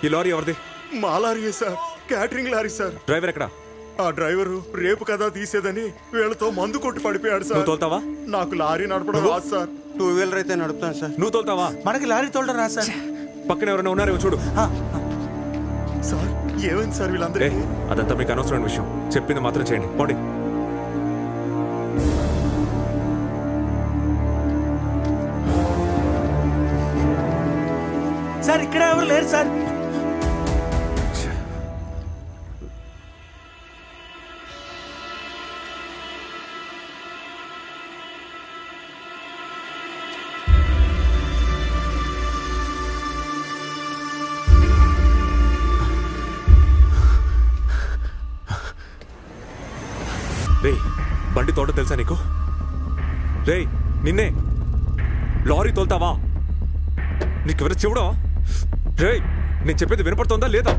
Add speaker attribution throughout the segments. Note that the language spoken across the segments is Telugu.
Speaker 1: ఈ లారీ ఎవరిది?
Speaker 2: మా లారీయే sir, catering lorry sir.
Speaker 1: Driver ఎక్కడ?
Speaker 2: ఆ డ్రైవరు రేపు కదా తీసేదని వీళ్ళతో మందు కొట్టి పడిపోయాడు సార్.
Speaker 1: నువ్వు తోలుతావా?
Speaker 2: నాకు లారీ నడపడం రాదు సార్.
Speaker 3: 2 వీలర్ అయితే నడుపుతాను సార్.
Speaker 1: నువ్వు తోలుతావా?
Speaker 3: మనకి లారీ తోలడం రాదు సార్.
Speaker 1: పక్కన ఎవరైనా ఉన్నారేమో చూడు.
Speaker 2: సార్ ఏమైంది సార్ వీళ్ళందరికీ?
Speaker 1: అదంతా మీకు అనవసరమైన విషయం. చెప్పింది మాత్రం చేయండి. పోండి.
Speaker 3: సార్ ఇక్కడ ఎవరు లేరు సార్.
Speaker 1: రే బండి తోట తెలుసా నీకు? రే నిన్నే లారీ తోలుతావా? నీకెవరు చెవుడా? రే నేను చెప్పేది వినపడుతోందా లేదా?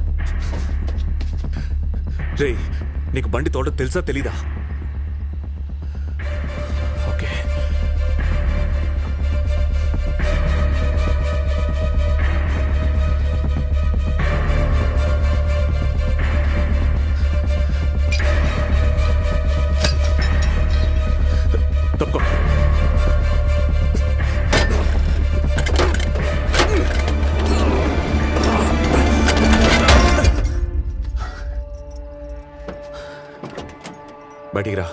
Speaker 1: రే నీకు బండి తోట తెలుసా తెలీదా? ఓకే తప్పుకో. బయటికి రా.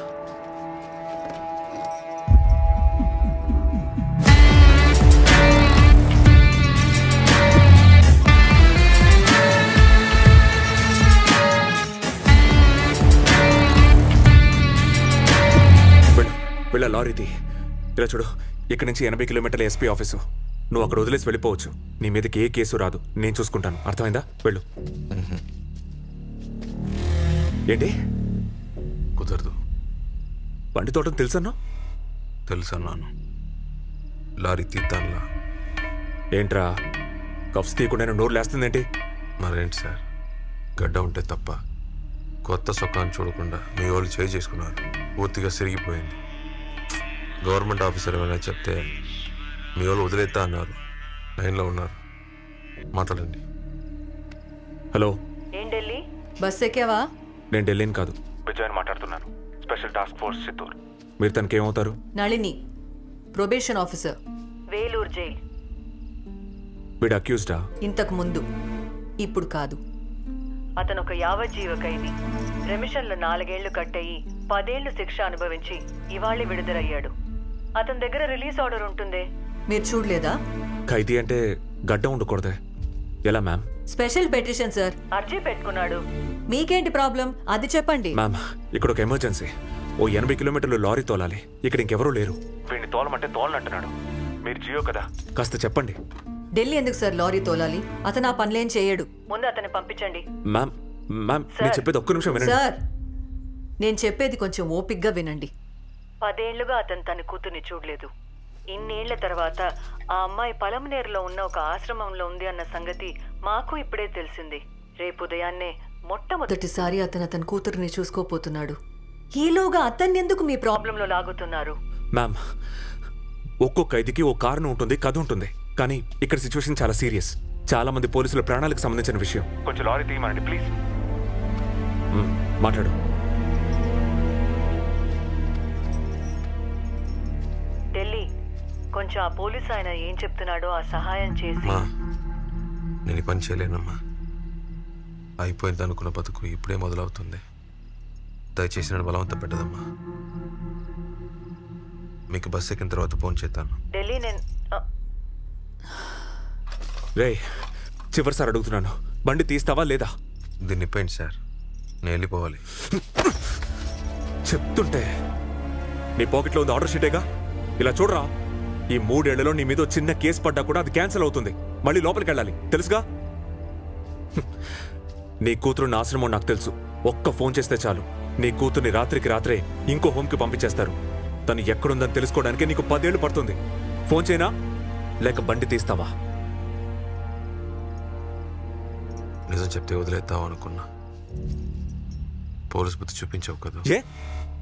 Speaker 1: వెళ్ళ లారీది. ఇలా చూడు, ఇక్కడి నుంచి 80 కిలోమీటర్ల ఎస్పీ ఆఫీసు. నువ్వు అక్కడ వదిలేసి వెళ్ళిపోవచ్చు. నీ మీదకి ఏ కేసు రాదు. నేను చూసుకుంటాను. అర్థమైందా? వెళ్ళు. ఏంటి
Speaker 4: కుదరదు.
Speaker 1: బండి తోటం తెలుసన్నా?
Speaker 4: తెలుసన్నాను. లారీ తీతాన్లా.
Speaker 1: ఏంట్రా కఫ్స్ తీయకుండా నోరు లేస్తుందేంటి?
Speaker 4: మరేంటి సార్, గడ్డ ఉంటే తప్ప కొత్త సొక్కాన్ని చూడకుండా మీ వాళ్ళు చేయి చేసుకున్నారు. పూర్తిగా సిరిగిపోయింది. గవర్నమెంట్ ఆఫీసర్ ఏమైనా చెప్తే మీ వాళ్ళు వదిలేద్దా అన్నారు. లైన్లో ఉన్నారు, మాట్లాడండి.
Speaker 1: హలో,
Speaker 5: ఏం ఢిల్లీ బస్ ఎక్కావా?
Speaker 1: నేను ఢిల్లీని కాదు, విజయన్ మాట్లాడుతున్నాను. Special task force Chittoor. మీరు తనకి ఏమవుతారు?
Speaker 5: Nalini, probation officer, Vellore jail.
Speaker 1: వీడు అక్యూజ్డా?
Speaker 5: ఇంతకు ముందు, ఇప్పుడు కాదు. అతను ఒక యావజ్జీవ ఖైదీ. రెమిషన్లో 4 ఏళ్లు కట్టయి 10 ఏళ్లు శిక్ష అనుభవించి ఇవాళ విడుదలయ్యాడు. అతని దగ్గర రిలీజ్ ఆర్డర్ ఉంటుంది. మీరు చూడలేదా?
Speaker 1: ఖైదీ అంటే గడ్డ ఉండకూడదే. ఎలా మ్యామ్?
Speaker 5: స్పెషల్ పెటిషన్ సార్, అర్జీ పెట్టుకున్నాడు. మీకేంటి ప్రాబ్లం అది చెప్పండి.
Speaker 1: మ్యామ్, ఇక్కడ ఒక ఎమర్జెన్సీ. ఓ 80 కిలోమీటర్లు లారీ తోలాలి. ఇక్కడ ఇంకెవరూ లేరు. వీడిని తోలమంటే తోలనంటున్నాడు. మీరు జియో కదా, కాస్త చెప్పండి.
Speaker 5: ఢిల్లీ ఎందుకు సార్ లారీ తోలాలి? అతను ఆ పనులేం చేయడు. ముందు అతన్ని పంపించండి.
Speaker 1: మ్యామ్ మ్యామ్ నేను చెప్పేది ఒక్క నిమిషం వినండి.
Speaker 5: సార్, నేను చెప్పేది కొంచెం ఓపిగ్గా వినండి. 10 ఏళ్లుగా అతను తన కూతుర్ని చూడలేదు. ఇన్నేళ్ల తర్వాత ఆ అమ్మాయి పలమనేరులో ఉన్న ఒక ఆశ్రమంలో ఉంది అన్న సంగతి మాకు ఇప్పుడే తెలిసింది. రేపు ఉదయాన్నే మొట్టమొదటిసారి అతను కూతురుని చూసుకోపోతున్నాడు. ఈలోగా అతన్ని ఎందుకు మీ ప్రాబ్లంలో లాగుతున్నారు?
Speaker 1: మ్యామ్, ఒక్కో ఖైదీకి ఓ కారణం ఉంటుంది, కథ ఉంటుంది. కానీ ఇక్కడ సిచ్యువేషన్ చాలా సీరియస్. చాలా మంది పోలీసుల ప్రాణాలకు సంబంధించిన విషయం. కొంచెం లారీ తీయమండి ప్లీజ్. మాట్లాడు.
Speaker 5: ఢిల్లీ, కొంచెం ఆ పోలీసు ఆయన ఏం చెప్తున్నాడో ఆ సహాయం చేసి.
Speaker 4: నేను పని చేయలేనమ్మా. అయిపోయింది అనుకున్న బతుకు ఇప్పుడే మొదలవుతుంది. దయచేసి నన్ను బలవంతం పెట్టదమ్మా. మీకు బస్ ఎక్కిన తర్వాత ఫోన్ చేస్తాను.
Speaker 5: ఢిల్లీ, నేను
Speaker 1: రే చివరిసారి అడుగుతున్నాను, బండి తీస్తావా లేదా?
Speaker 4: దీన్ని ఇప్పండి సార్, నేను వెళ్ళిపోవాలి.
Speaker 1: చెప్తుంటే నీ పాకెట్లో ఉంది ఆర్డర్ షీటేగా. ఇలా చూడరా, ఈ 3 ఏళ్లలో నీ మీద చిన్న కేసు పడ్డా కూడా అది క్యాన్సిల్ అవుతుంది. మళ్ళీ లోపలికి వెళ్ళాలి, తెలుసుగా? నీ కూతురు నా ఆశ్రమం నాకు తెలుసు. ఒక్క ఫోన్ చేస్తే చాలు, నీ కూతుర్ని రాత్రికి రాత్రే ఇంకో హోమ్కి పంపించేస్తారు. తను ఎక్కడుందని తెలుసుకోవడానికి నీకు 10 ఏళ్ళు పడుతుంది. ఫోన్ చేయనా లేక బండి తీస్తావా?
Speaker 4: నిజం చెప్తే వదిలేద్దాం అనుకున్నా. పోలీసు బుద్ధి చూపించావు కదా.
Speaker 1: ఏ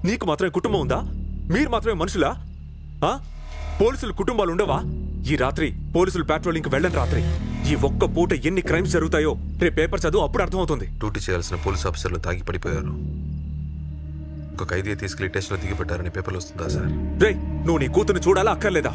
Speaker 1: నీకు మాత్రమే కుటుంబం ఉందా? మీరు మాత్రమే మనుషులా? పోలీసులు కుటుంబాలు ఉండవా? ఈ రాత్రి పోలీసులు పెట్రోలింగ్కి వెళ్ళని రాత్రి ఈ ఒక్క పూట ఎన్ని క్రైమ్స్ జరుగుతాయో రేపు పేపర్ చదువు అప్పుడు అర్థమవుతుంది.
Speaker 4: డ్యూటీ చేయాల్సిన పోలీస్ ఆఫీసర్లు తాగి పడిపోయారు. ఒక ఖైదీ తీసుకెళ్లి టెస్ట్లో దిగిపెట్టారని పేపర్లు వస్తుందా సార్?
Speaker 1: రేయ్, నువ్వు నీ కూతురు చూడాలా అక్కర్లేదా?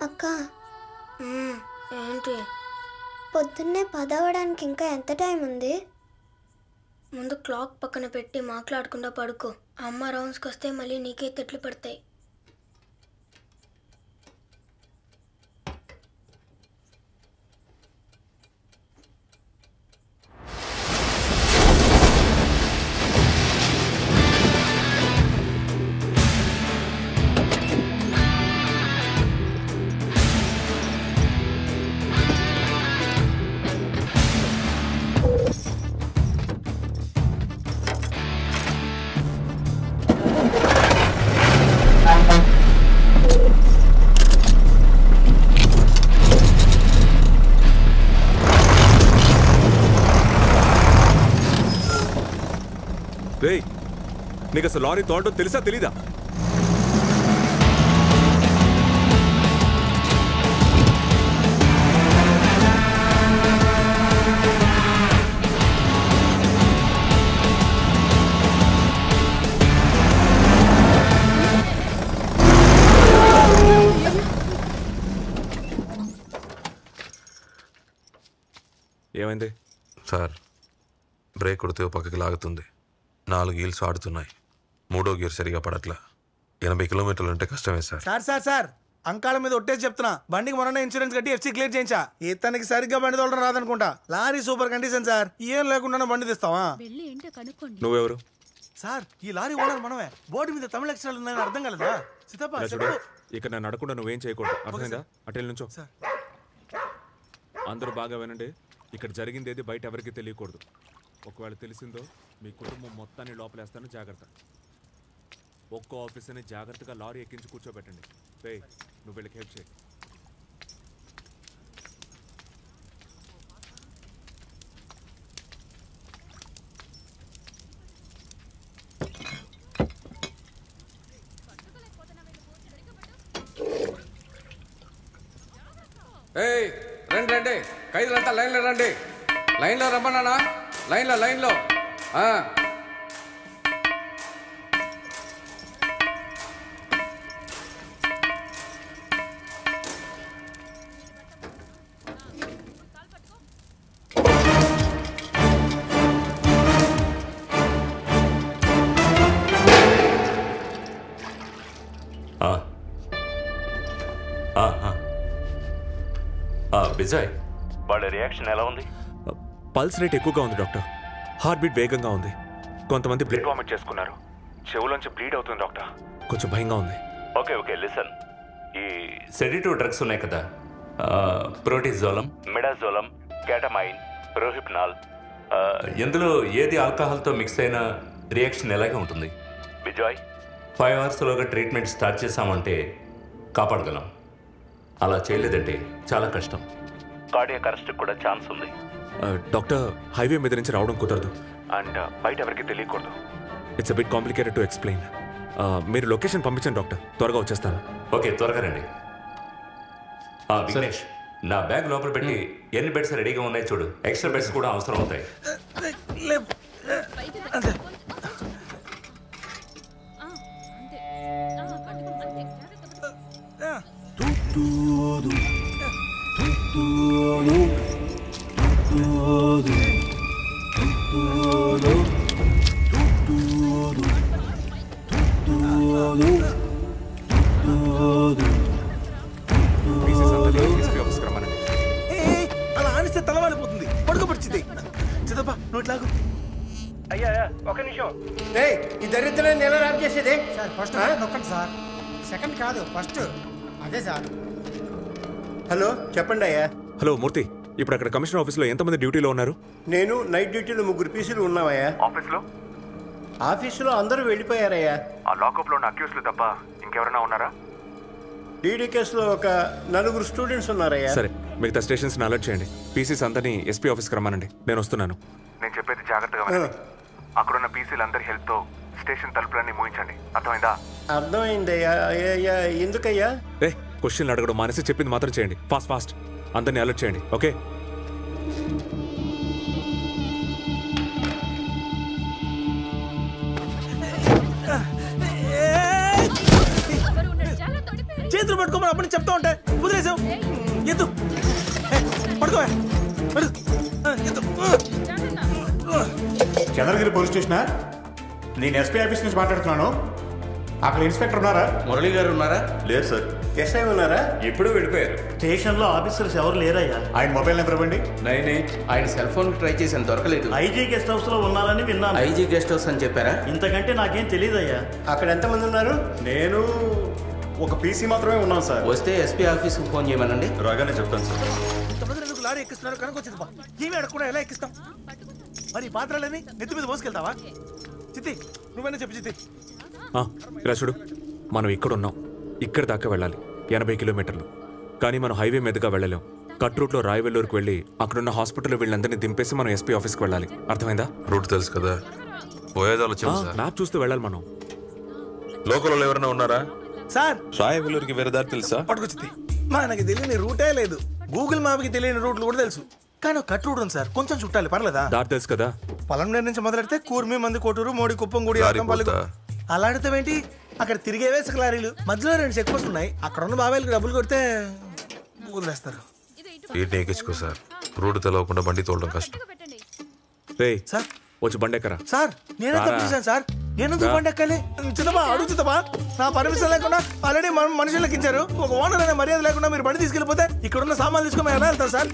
Speaker 6: అక్క, ఏంటి పొద్దున్నే 10 అవ్వడానికి ఇంకా ఎంత టైం ఉంది? ముందు క్లాక్ పక్కన పెట్టి మాట్లాడకుండా పడుకో. అమ్మ రౌండ్స్కి వస్తే మళ్ళీ నీకే తిట్లు పడతాయి.
Speaker 1: రేయ్, నీకు అసలు లారీ తోడటం తెలుసా తెలీదా? ఏమైంది
Speaker 4: సార్? బ్రేక్ కొడితే ఓ పక్కకి లాగుతుంది. 4 గీల్స్ ఆడుతున్నాయి. 3వ గేర్ సరిగా పడట్లా. 80 కిలోమీటర్లు అంటే కష్టమే సార్.
Speaker 3: సార్ అంకాల మీద ఒట్టేసి చెప్తున్నా. బండికి మొన్న ఇన్సూరెన్స్ కట్టి ఎఫ్సీ క్లియర్ చేయించా. ఇతనికి సరిగ్గా బండి తోలడం రాదనుకుంటా. Lorry super condition sir. ఏం లేకుండా బండి తీస్తావా?
Speaker 1: నువ్వెవరు?
Speaker 3: సార్, ఈ లారీ ఓనర్ మనమే. బోర్డు మీద తమిళ అక్షరాలు ఉన్నాయని అర్థం కలదా? సీతప్ప
Speaker 1: ఇక్కడ నేను నడకుండా నువ్వేం చేయకూడదు, అర్థమైందా? అటెల్ నుంచో. అందరూ బాగా వినండి. ఇక్కడ జరిగింది ఏది బయట ఎవరికి తెలియకూడదు. ఒకవేళ తెలిసిందో మీ కుటుంబం మొత్తాన్ని లోపలేస్తాను, జాగ్రత్త. ఒక్కో ఆఫీసర్ని జాగ్రత్తగా లారీ ఎక్కించి కూర్చోబెట్టండి. రే, నువ్వు వీళ్ళకి హెల్ప్ చేయి.
Speaker 7: రండి ఖైదీలంతా లైన్లో రండి. లైన్లో రమ్మన్నానా? లైన్లో
Speaker 8: విజయ్, వాళ్ళ రియాక్షన్ ఎలా ఉంది?
Speaker 1: పల్స్ రేట్ ఎక్కువగా ఉంది డాక్టర్. హార్ట్ బీట్ వేగంగా ఉంది. కొంతమంది బ్లడ్ వామిట్ చేసుకున్నారు. చెవులోంచి బ్లీడ్ అవుతుంది డాక్టర్. కొంచెం భయంగా ఉంది.
Speaker 8: ఓకే లిసన్, ఈ సెడేటివ్ డ్రగ్స్ ఉన్నాయి కదా, ప్రోటిజోలం, మిడాజోలం, కేటమైన్, రోహిప్నాల్, ఇందులో ఏది ఆల్కహాల్తో మిక్స్ అయిన రియాక్షన్ ఎలాగే ఉంటుంది. విజయ్, 5 అవర్స్లోగా ట్రీట్మెంట్ స్టార్ట్ చేసామంటే కాపాడగలం. అలా చేయలేదంటే చాలా కష్టం. కార్డియాక్ అరెస్ట్ కూడా ఛాన్స్ ఉంది.
Speaker 1: డాక్టర్, హైవే మీద నుంచి రావడం కుదరదు అండ్ బయట ఎవరికి తెలియకూడదు. It's a bit complicated to explain. మీరు లొకేషన్ పంపించండి డాక్టర్, త్వరగా వచ్చేస్తాను.
Speaker 8: ఓకే, త్వరగా రండి. విఘ్నేష్, నా బ్యాగ్ లోపల పెట్టి ఎన్ని బెడ్స్ రెడీగా ఉన్నాయి చూడు. ఎక్స్ట్రా బెడ్స్ కూడా అవసరం అవుతాయి.
Speaker 3: అలా ఆనిస్తే తలవాలిపోతుంది. పడుకోబడిచింది. చిదప్ప నోట్లాగు.
Speaker 9: అయ్యా ఒక నిమిషం.
Speaker 3: ఈ దరిద్రాన్ని ఎలా ర్యాప్ చేసేది?
Speaker 10: సార్ ఫస్ట్ నొక్కండి సార్. సెకండ్ కాదు, ఫస్ట్. అదే సార్.
Speaker 3: హలో, చెప్పండి అయ్యా.
Speaker 1: హలో మూర్తి, ఇప్పుడు అక్కడ కమిషనర్ ఆఫీస్లో ఎంతమంది డ్యూటీలో ఉన్నారు?
Speaker 3: నేను నైట్ డ్యూటీలో 3 పీసులు ఉన్నామయ్యా.
Speaker 2: ఆఫీసులో
Speaker 3: అందరూ వెళ్ళిపోయారయ్యా.
Speaker 1: ఆ లాకప్లో ఉన్న అక్యూస్లు తప్ప ఇంకెవరైనా ఉన్నారా?
Speaker 9: డీడీ కేసులో ఒక 4 స్టూడెంట్స్ ఉన్నారయ్యా.
Speaker 1: సరే, మిగతా స్టేషన్స్ అలర్ట్ చేయండి. పీసీస్ అందరినీ ఎస్పీ ఆఫీస్కి రమ్మానండి. నేను వస్తున్నాను.
Speaker 11: నేను చెప్పేది జాగ్రత్తగా వినండి. అక్కడున్న పీసీలందరి హెల్ప్తో స్టేషన్ తలుపులన్నీ మూయించండి. అర్థమైందా?
Speaker 9: అర్థమైందయ్యా. అయ్యా ఎందుకయ్యా?
Speaker 1: క్వశ్చన్లు అడగడం మానేసి చెప్పింది మాత్రం చేయండి. ఫాస్ట్ అందరినీ అలర్ట్ చేయండి. ఓకే?
Speaker 3: చేతులు పట్టుకోమని అప్పటి చెప్తా ఉంటే కుదిరేసావు. ఎత్తు పడుకో.
Speaker 12: చంద్రగిరి పోలీస్ స్టేషనా? నేను ఎస్పీ ఆఫీస్ నుంచి మాట్లాడుతున్నాను. అక్కడ ఇన్స్పెక్టర్ ఉన్నారా?
Speaker 7: మురళి గారు ఉన్నారా?
Speaker 12: లేదు సార్.
Speaker 9: ఎస్ఐ ఉన్నారా?
Speaker 7: ఎప్పుడు వెళ్ళిపోయారు.
Speaker 9: స్టేషన్లో ఆఫీసర్స్ ఎవరు లేరయ్యా.
Speaker 12: ఆయన మొబైల్ నెంబర్ ఇవ్వండి.
Speaker 7: 98. ఆయన సెల్ ఫోన్ ట్రై చేశాను, దొరకలేదు.
Speaker 9: ఐజీ గెస్ట్ హౌస్ లో ఉన్నారని విన్నాను.
Speaker 7: ఐజీ గెస్ట్ హౌస్ అని చెప్పారా?
Speaker 9: ఇంతకంటే నాకేం తెలియదయ్యా. అక్కడ ఎంతమంది ఉన్నారు?
Speaker 12: నేను ఒక పీసీ మాత్రమే ఉన్నాను సార్.
Speaker 7: వస్తే ఎస్పీ ఆఫీస్కి ఫోన్ చేయమనండి.
Speaker 12: రాగానే చెప్తాను సార్.
Speaker 3: ఇంతమంది లారీ ఎక్కిస్తున్నారు కనుకొచ్చింది. ఏమి అడగకుండా ఎలా ఎక్కిస్తాం? మరి పాత్రలని నెత్తి మీద మోసుకెళ్తావా? చిత్తి నువ్వైనా చెప్పు. చిత్తి
Speaker 1: ఇలా చూడు, మనం ఇక్కడున్నాం. ఇక్కడ దాకా వెళ్ళాలి 80 కిలోమీటర్లు. కానీ మనం హైవే మీదుగా వెళ్ళలేం. కట్ రూట్లో రాయవెల్లూరుకు వెళ్ళి అక్కడున్న హాస్పిటల్లో వీళ్ళందరినీ దింపేసి మనం ఎస్పీ ఆఫీస్కి వెళ్ళాలి. అర్థమైందా?
Speaker 4: రూట్ తెలుసు కదా, పోయేదాలో
Speaker 1: మ్యాప్ చూస్తూ వెళ్ళాలి మనం.
Speaker 4: లోకల్లో ఎవరైనా ఉన్నారా
Speaker 3: సార్?
Speaker 4: రాయవెల్లూరుకి వేరే దారి తెలుసా?
Speaker 3: పట్టుకొచ్చింది. మనకి తెలియని రూటే లేదు. గూగుల్ మ్యాప్కి తెలియని రూట్లు కూడా తెలుసు. కానీ కట్ రూట్ ఉంది సార్, కొంచెం చుట్టాలి. పర్లేదా?
Speaker 1: దారి తెలుసు కదా.
Speaker 3: పొలంనేరు నుంచి మొదలెడితే కూర్మి, మంది, కోటూరు, మోడి, కుప్పం, గుడి, అలా అడితేంటి? అక్కడ తిరిగే వేసుక లారీలు, మధ్యలో 2 చెక్ పోస్ట్ ఉన్నాయి. అక్కడ ఉన్న బాబాయిలకి డబ్బులు కొడితే వదిలేస్తారు.
Speaker 4: వీటిని ఎక్కించుకో సార్. రూట్ తెలవకుండా బండి తోలడం కష్టం.
Speaker 3: సార్
Speaker 1: వచ్చి బండి ఎక్కరా.
Speaker 3: సార్ నేనే తప్పు చేశాను సార్. నేను బండి ఎక్కాలి. చిత్తపా అడుగు. చిత్తపా నా పర్మిషన్ లేకుండా ఆల్రెడీ మనుషులు ఎక్కించారు. ఒక ఓనర్ అనే మర్యాద లేకుండా మీరు బండి తీసుకెళ్ళిపోతే ఇక్కడున్న సామాన్లు తీసుకొని ఎలా వెళ్తారు సార్?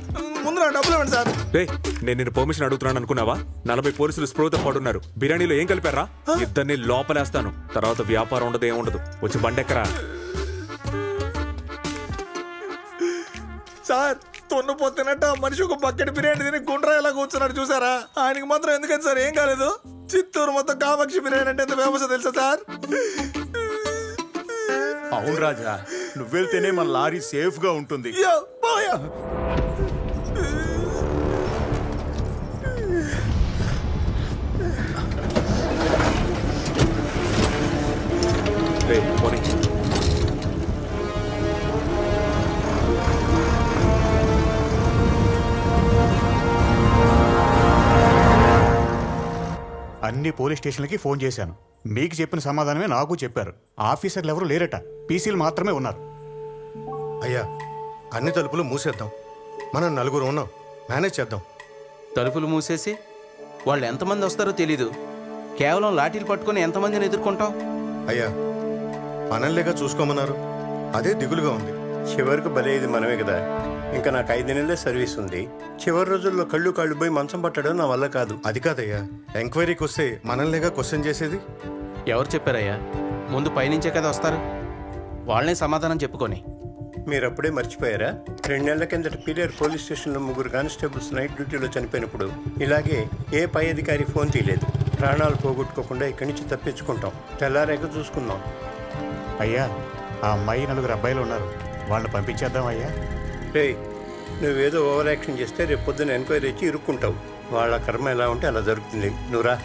Speaker 3: ముందు నా డబ్బులు ఇవ్వండి సార్.
Speaker 1: నేను నిన్ను పర్మిషన్ అడుగుతున్నాను అనుకున్నావా? 40 పోలీసులు స్ప్రోతో పడున్నారు. బిర్యానీలో ఏం కలిపారా? ఇద్దరిని లోపలేస్తాను. తర్వాత వ్యాపారం ఉండదు, ఏముండదు. వచ్చి బండి ఎక్కరా.
Speaker 3: సార్ తొన్నుపోతున్నట్టు ఆ మనిషి ఒక బకెట్ బిర్యానీ తిని గుండ్రా ఎలా కూర్చున్నాడు చూసారా? ఆయనకి మాత్రం ఎందుకని సార్ ఏం కాలేదు? చిత్తూరు మొత్తం కామాక్షి బిర్యానీ అంటే ఎంత ఫేమస్ తెలుసా సార్?
Speaker 2: అవును రాజా, నువ్వు వెళ్తేనే మన లారీ సేఫ్ గా ఉంటుంది.
Speaker 12: అన్ని పోలీస్ స్టేషన్లకి ఫోన్ చేశాను. మీకు చెప్పిన సమాధానమే నాకు చెప్పారు. ఆఫీసర్లు ఎవరు లేరట, పీసీలు మాత్రమే ఉన్నారు.
Speaker 13: అయ్యా, అన్ని తలుపులు మూసేద్దాం. మనం 4 ఉన్నాం, మేనేజ్ చేద్దాం.
Speaker 7: తలుపులు మూసేసి వాళ్ళు ఎంతమంది వస్తారో తెలీదు. కేవలం లాఠీలు పట్టుకొని ఎంతమందిని ఎదుర్కొంటాం?
Speaker 13: అయ్యా, మనల్లేగా చూసుకోమన్నారు. అదే దిగులుగా ఉంది.
Speaker 9: చివరికి బలేది మనమే కదా. ఇంకా నాకు 5 నెలలే సర్వీస్ ఉంది. చివరి రోజుల్లో కళ్ళు పోయి మంచం పట్టడం నా వల్ల కాదు.
Speaker 13: అది కాదయ్యా, ఎంక్వైరీకి వస్తే మనల్లేగా క్వశ్చన్ చేసేది.
Speaker 7: ఎవరు చెప్పారయ్యా? ముందు పైనుంచే కదా వస్తారు. వాళ్ళనే సమాధానం చెప్పుకొని.
Speaker 9: మీరు అప్పుడే మర్చిపోయారా? 2 నెలల కిందట పీలేరు పోలీస్ స్టేషన్లో 3 కానిస్టేబుల్స్ నైట్ డ్యూటీలో చనిపోయినప్పుడు ఇలాగే ఏ పై అధికారి ఫోన్ తీయలేదు. ప్రాణాలు పోగొట్టుకోకుండా ఇక్కడి నుంచి తప్పించుకుంటాం. తెల్లారేక చూసుకుందాం.
Speaker 12: అయ్యా, ఆ అమ్మాయి 4 అబ్బాయిలు ఉన్నారు. వాళ్ళని పంపించేద్దాం అయ్యా.
Speaker 9: రే, నువ్వేదో ఓవర్ యాక్షన్ చేస్తే రేపు పొద్దున్న ఎంక్వైరీ ఇచ్చి ఇరుక్కుంటావు. వాళ్ళ కర్మ ఎలా ఉంటే అలా జరుగుతుంది. నువ్వురా.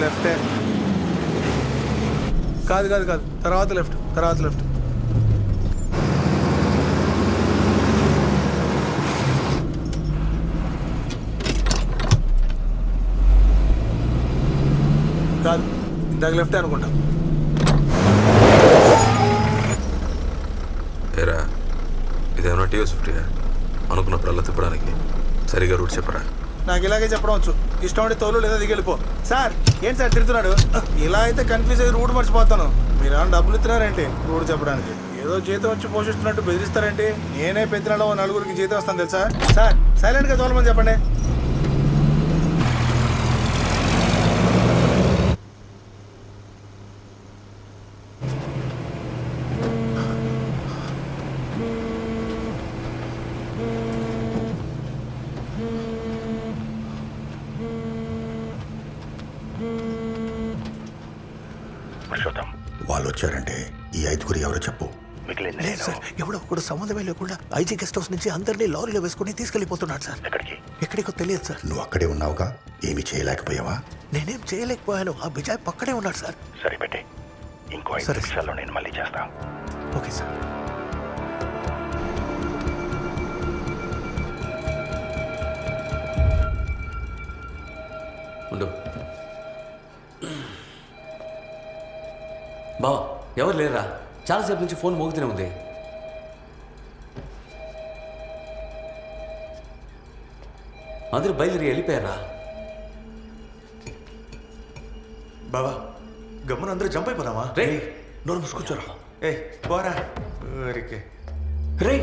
Speaker 3: లెఫ్ట్ కాదు కాదు కాదు, తర్వాత లెఫ్ట్, తర్వాత లెఫ్ట్. కాదు, ఇందాక లెఫ్ట్ అనుకుంటా.
Speaker 4: ఏరా, ఇదేమన్నా టీవీ స్విఫ్ట్గా అనుకున్నప్పుడల్లా తిప్పడానికి సరిగా రూట్ చెప్పరా?
Speaker 3: నాకు ఇలాగే చెప్పడం వచ్చు. ఇష్టం అంటే తోలు లేదా దిగెళ్ళిపో. సార్ ఏంటి సార్ తిడుతున్నాడు? ఇలా అయితే కన్ఫ్యూజ్ అయ్యి రూట్ మర్చిపోతాను. మీరు ఏమైనా డబ్బులు ఇస్తున్నారేంటి రూట్ చెప్పడానికి? ఏదో జీతం వచ్చి పోషిస్తున్నట్టు బెదిరిస్తారేంటి? నేనే పెద్ద 4 జీతం వస్తాను తెలుసా? సార్ సైలెంట్గా తోలమని చెప్పండి.
Speaker 14: పురుషోత్తం వాళ్ళు వచ్చారంటే ఈ 5 ఎవరో చెప్పు.
Speaker 3: లేదు సార్, ఎవడో ఒకడు సంబంధమే లేకుండా ఐజీ గెస్ట్ హౌస్ నుంచి అందరినీ లారీలో వేసుకుని తీసుకెళ్లిపోతున్నాడు సార్. ఎక్కడికో తెలియదు సార్.
Speaker 14: నువ్వు అక్కడే ఉన్నావుగా, ఏమీ చేయలేకపోయావా?
Speaker 3: నేనేం చేయలేకపోయాను. ఆ బిజాయ్ పక్కనే ఉన్నాడు సార్.
Speaker 14: సరే పెట్టే, ఇంకో 5 నిమిషాల్లో నేను మళ్ళీ చేస్తాను.
Speaker 3: Okay sir.
Speaker 15: ఉండు బావా, ఎవరు లేరా? చాలాసేపు నుంచి ఫోన్ మోగుతూనే ఉంది. అందరూ బయలుదేరి వెళ్ళిపోయారా?
Speaker 3: బాబా గమ్మున అందరూ జంప్ అయిపోదామా?
Speaker 15: రే
Speaker 3: నోరు మూసుకొచ్చారా? ఏ పోరా
Speaker 15: రే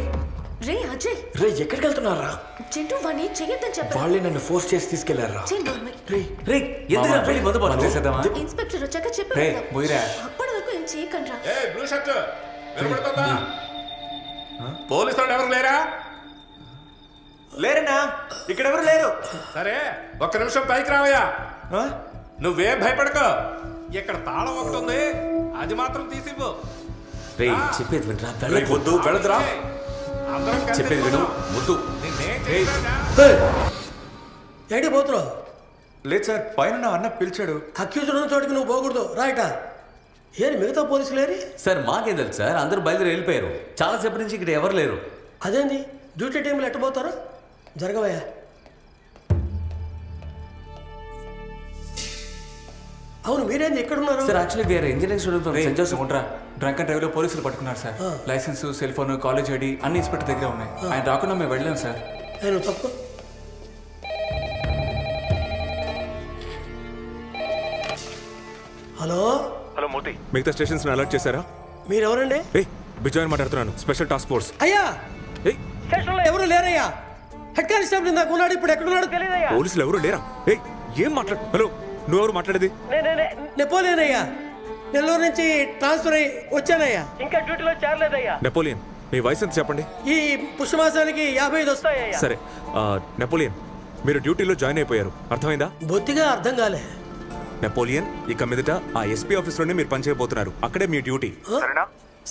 Speaker 16: రే అజయ్,
Speaker 15: రే ఎక్కడికి వెళ్తున్నారా?
Speaker 16: చింటూ వాణ్ణి చెయ్యొద్దని చెప్పారు.
Speaker 15: వాళ్ళే నన్ను ఫోర్స్ చేసి తీసుకెళ్లారా?
Speaker 16: రే
Speaker 15: ఇన్స్పెక్టర్
Speaker 16: వచ్చాక చెప్పారు. అప్పటి వరకు ఏం చేయకండి.
Speaker 17: పోలీసులు ఎవరు లేరా?
Speaker 3: లేరన్నా, ఇక్కడ ఎవరు లేరు.
Speaker 17: సరే ఒక్క నిమిషం పైకి రావయ్యా. నువ్వేం భయపడకో, ఇక్కడ తాళం ఒకటి ఉంది, అది మాత్రం తీసివ్వు.
Speaker 15: రే చెప్పేది వినరా?
Speaker 17: వద్దు వెళదురా,
Speaker 15: చెప్పేది విను, వద్దు.
Speaker 18: ఏడి పోతున్నావు?
Speaker 3: లేదు సార్, పైన అన్న పిలిచాడు.
Speaker 18: అక్యూజ్డ్ ఉన్న చోటికి నువ్వు పోకూడదు, రాయట. ఏరి మిగతా పోలీసులు ఏరి?
Speaker 15: సార్ మాకేం తెలుసు సార్, అందరూ బయలుదేరి వెళ్ళిపోయారు. చాలాసేపటి నుంచి ఇక్కడ ఎవరు లేరు.
Speaker 18: అదేంది డ్యూటీ టైంలో ఎట్టబోతారు? జరగవయ్యా. అవును, మీరేంది ఎక్కడున్నారు?
Speaker 15: సార్ యాక్చువల్లీ వేరే engineering student from Saint Joseph.
Speaker 19: Drunk and drive లో పోలీసులు పట్టుకున్నారు sir. Licence, cell phone, college ID అన్ని ఇన్స్పెక్టర్ దగ్గర ఉన్నాయి. ఆయన రాకుండా మేము వెళ్ళాం సార్.
Speaker 18: నేను తప్పు. హలో
Speaker 1: హలో మూర్తి, మిగతా స్టేషన్స్ అలర్ట్ చేశారా?
Speaker 18: మీరెవరండి?
Speaker 1: బిజాయ్ మాట్లాడుతున్నాను, స్పెషల్ టాస్క్ ఫోర్స్.
Speaker 18: అయ్యా స్టేషన్ లో ఎవరు లేరయ్యా. హెడ్ కానిస్టేబుల్ ఇందాక ఉన్నాడు, ఇప్పుడు ఎక్కడున్నాడు తెలియదయ్యా.
Speaker 1: పోలీసులు ఎవరు లేరా? ఏం మాట్లాడు? హలో, నువ్వెవరు మాట్లాడేది?
Speaker 18: నెపోలియన్ నెల్లూరు నుంచి ట్రాన్స్ఫర్ అయ్యి వచ్చానయ్యా. ఇంకా డ్యూటీలో చేరలేదయ్యా.
Speaker 1: నెపోలియన్, మీ వయసు ఎంత చెప్పండి?
Speaker 18: ఈ పుష్యమాసానికి 55 వస్తాయ్యా.
Speaker 1: సరే నెపోలియన్, మీరు డ్యూటీలో జాయిన్ అయిపోయారు, అర్థమైందా?
Speaker 18: బొత్తిగా అర్థం కాలే.
Speaker 1: నెపోలియన్, ఇక మీదట ఆ ఎస్పీ ఆఫీస్ లోనే మీరు పనిచేయబోతున్నారు. అక్కడే మీ డ్యూటీ.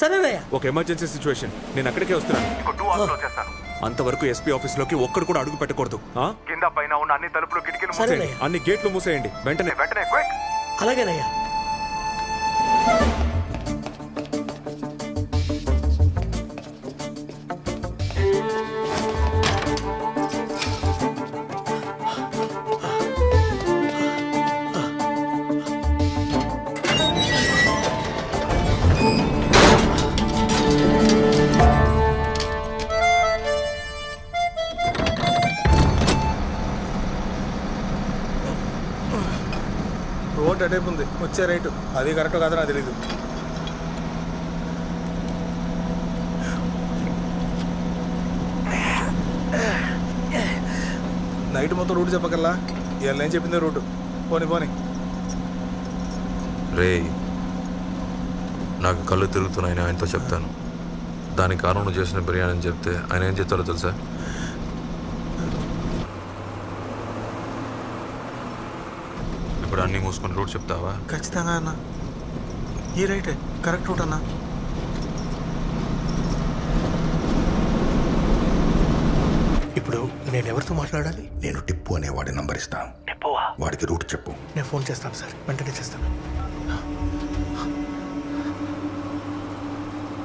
Speaker 18: సరేనయ్యా.
Speaker 1: ఒక ఎమర్జెన్సీ సిచ్యువేషన్, నేను అక్కడికే వస్తున్నాను. అంతవరకు ఎస్పీ ఆఫీస్ లోకి ఒక్కడు కూడా అడుగు పెట్టకూడదు.
Speaker 11: కింద పైన ఉన్న అన్ని తలుపులు కిటికీలు
Speaker 1: మూసేయండి, అన్ని గేట్లు మూసేయండి వెంటనే.
Speaker 18: అలాగేనయ్యా.
Speaker 3: రోడ్ అటేపు ఉంది, వచ్చే రైటు. అది కరెక్ట్ కాదు నాకు తెలీదు. నైట్ మొత్తం రూట్ చెప్పగలరా? ఇవాళ నేను చెప్పిందే రూటు. పోనీ
Speaker 4: రే, నాకు కళ్ళు తిరుగుతున్నాయని ఆయనతో చెప్తాను. దానికి కారణం నువ్వు చేసిన బిర్యానీ అని చెప్తే ఆయన ఏం చెప్తారో తెలుసా? ఇప్పుడు అన్నీ మూసుకొని రూట్ చెప్తావా?
Speaker 3: ఖచ్చితంగా అన్న, ఈ రైటే కరెక్ట్ రూట్ అన్నా. ఇప్పుడు నేను ఎవరితో మాట్లాడాలి?
Speaker 14: నేను టిప్పు అనేవాడి నంబర్ ఇస్తాను. వాడికి రూట్ చెప్పు.
Speaker 3: నేను ఫోన్ చేస్తాను సార్, వెంటనే చేస్తాను.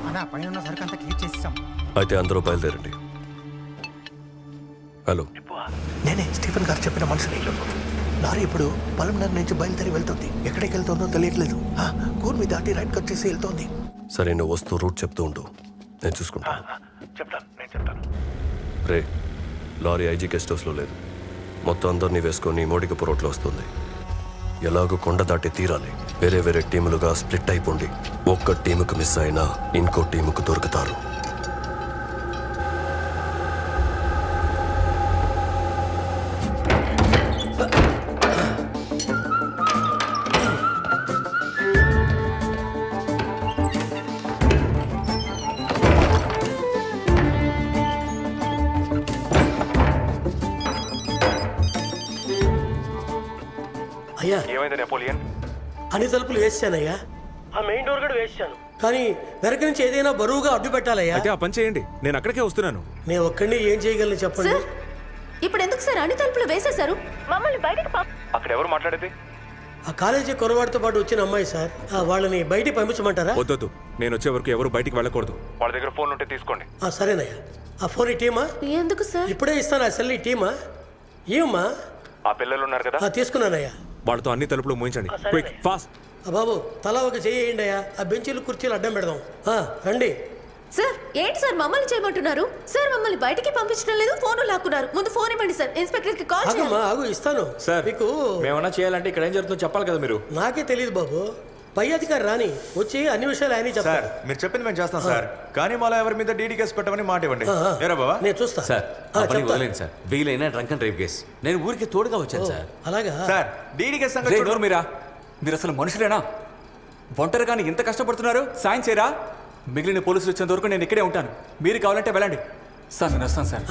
Speaker 10: అన్నా, పైన ఉన్న సరుకు అంతా క్లియర్ చేసేసాం.
Speaker 20: అయితే అందరూ బయలుదేరండి. హలో,
Speaker 3: నేనే స్టీఫెన్ గారు చెప్పిన మనిషిని. లారీ ఇప్పుడు పలంనగర్ నుంచి బయలుదేరి వెళ్తుంది. ఎక్కడికి వెళ్తుందో తెలియట్లేదు. కూర్మి దాటి రైట్ కట్ చేసి వెళ్తోంది.
Speaker 20: సరే, నువ్వు వస్తూ రూట్ చెప్తూ ఉండు, నేను చూసుకుంటాను.
Speaker 14: నేను చెప్తాను.
Speaker 20: రే, లారీ ఐజీ గెస్ట్ హౌస్లో లేదు. మొత్తం అందరినీ వేసుకొని మోడికపు రోడ్లో వస్తుంది. ఎలాగో కొండ దాటి తీరాలి. వేరే వేరే టీములుగా స్ప్లిట్ అయిపోండి. ఒక్క టీముకు మిస్ అయినా ఇంకో టీముకు దొరుకుతారు.
Speaker 18: అయ్యా,
Speaker 11: ఏమైంది నెపోలియన్?
Speaker 18: అన్ని తలుపులు వేసానయ్యా. ఆ మెయిన్ డోర్ కూడా వేసాను, కానీ వెనక నుంచి ఏదైనా బరువుగా అడ్డు పెట్టాలయ్యా.
Speaker 1: అయితే ఆ పని చేయండి, నేను అక్కడికే వస్తున్నాను.
Speaker 18: నేను ఒక్కడిని ఏం చేయగలను చెప్పండి.
Speaker 16: ఇప్పుడు ఎందుకు సార్ అన్ని తలుపులు వేసేశారు? మమ్మల్ని బయటకు
Speaker 11: అక్కడ ఎవరు మాట్లాడేది?
Speaker 18: ఆ కాలేజీ కురవాడితో పాటు వచ్చిన అమ్మాయి సార్. వాళ్ళని బయటికి పంపించమంటారా?
Speaker 1: వద్దొద్దు, నేను వచ్చే వరకు ఎవరు బయటికి వెళ్ళకూడదు.
Speaker 11: వాళ్ళ దగ్గర ఫోన్ ఉంటే తీసుకోండి.
Speaker 18: సరేనయ్యా. ఆ ఫోన్ ఈ టీమా?
Speaker 16: ఎందుకు సార్?
Speaker 18: ఇప్పుడే ఇస్తాను. ఆ సెల్ ఈ టీమా? ఏమమ్మా?
Speaker 11: ఆ పిల్లలు ఉన్నారు కదా,
Speaker 18: తీసుకున్నానయ్యా.
Speaker 1: వాళ్ళతో అన్ని తలుపులు మూయించండి. Quick, fast.
Speaker 18: బాబు తలా ఒక చెయ్యండి అయ్యా. ఆ బెంచీలు కుర్చీలు అడ్డం పెడదాం. రండి.
Speaker 16: సార్ ఏంటి సార్ మమ్మల్ని చేయమంటున్నారు? సార్ మమ్మల్ని బయటికి పంపించడం లేదు, ఫోన్ లాక్కున్నారు. ముందు ఫోన్ ఇవ్వండి సార్, ఇన్స్పెక్టర్ కి కాల్ చేయండి.
Speaker 18: ఆగు, ఇస్తాను
Speaker 21: సార్.
Speaker 18: మీకు
Speaker 21: మేమన్నా చేయాలంటే ఇక్కడ ఏం జరుగుతుందో చెప్పాలి కదా మీరు.
Speaker 18: నాకే తెలియదు బాబు, పై అధికారి రాని వచ్చి అన్ని విషయాలు ఆయన చెప్తారు.
Speaker 21: మీరు చెప్పింది మేము చేస్తాం సార్, కానీ మళ్ళీ ఎవరి మీద డీడీ కేసు పెట్టమని మాట ఇవ్వండి.
Speaker 18: నేను చూస్తా
Speaker 15: సార్. వదిలేండి సార్, వీలైనా డ్రంక్ అండ్ డ్రైవ్ కేసు. నేను ఊరికి తోడుగా వచ్చాను సార్.
Speaker 18: అలాగా
Speaker 21: సార్, డీడీ కేసు సంగతి
Speaker 19: మీరు అసలు మనుషులేనా? ఒంటరి కానీ ఇంత కష్టపడుతున్నారు, సాయం చేయరా? మిగిలిన పోలీసులు వచ్చేంత వరకు నేను ఇక్కడే ఉంటాను, మీరు కావాలంటే వెళ్ళండి. సార్ నేను వస్తాను సార్.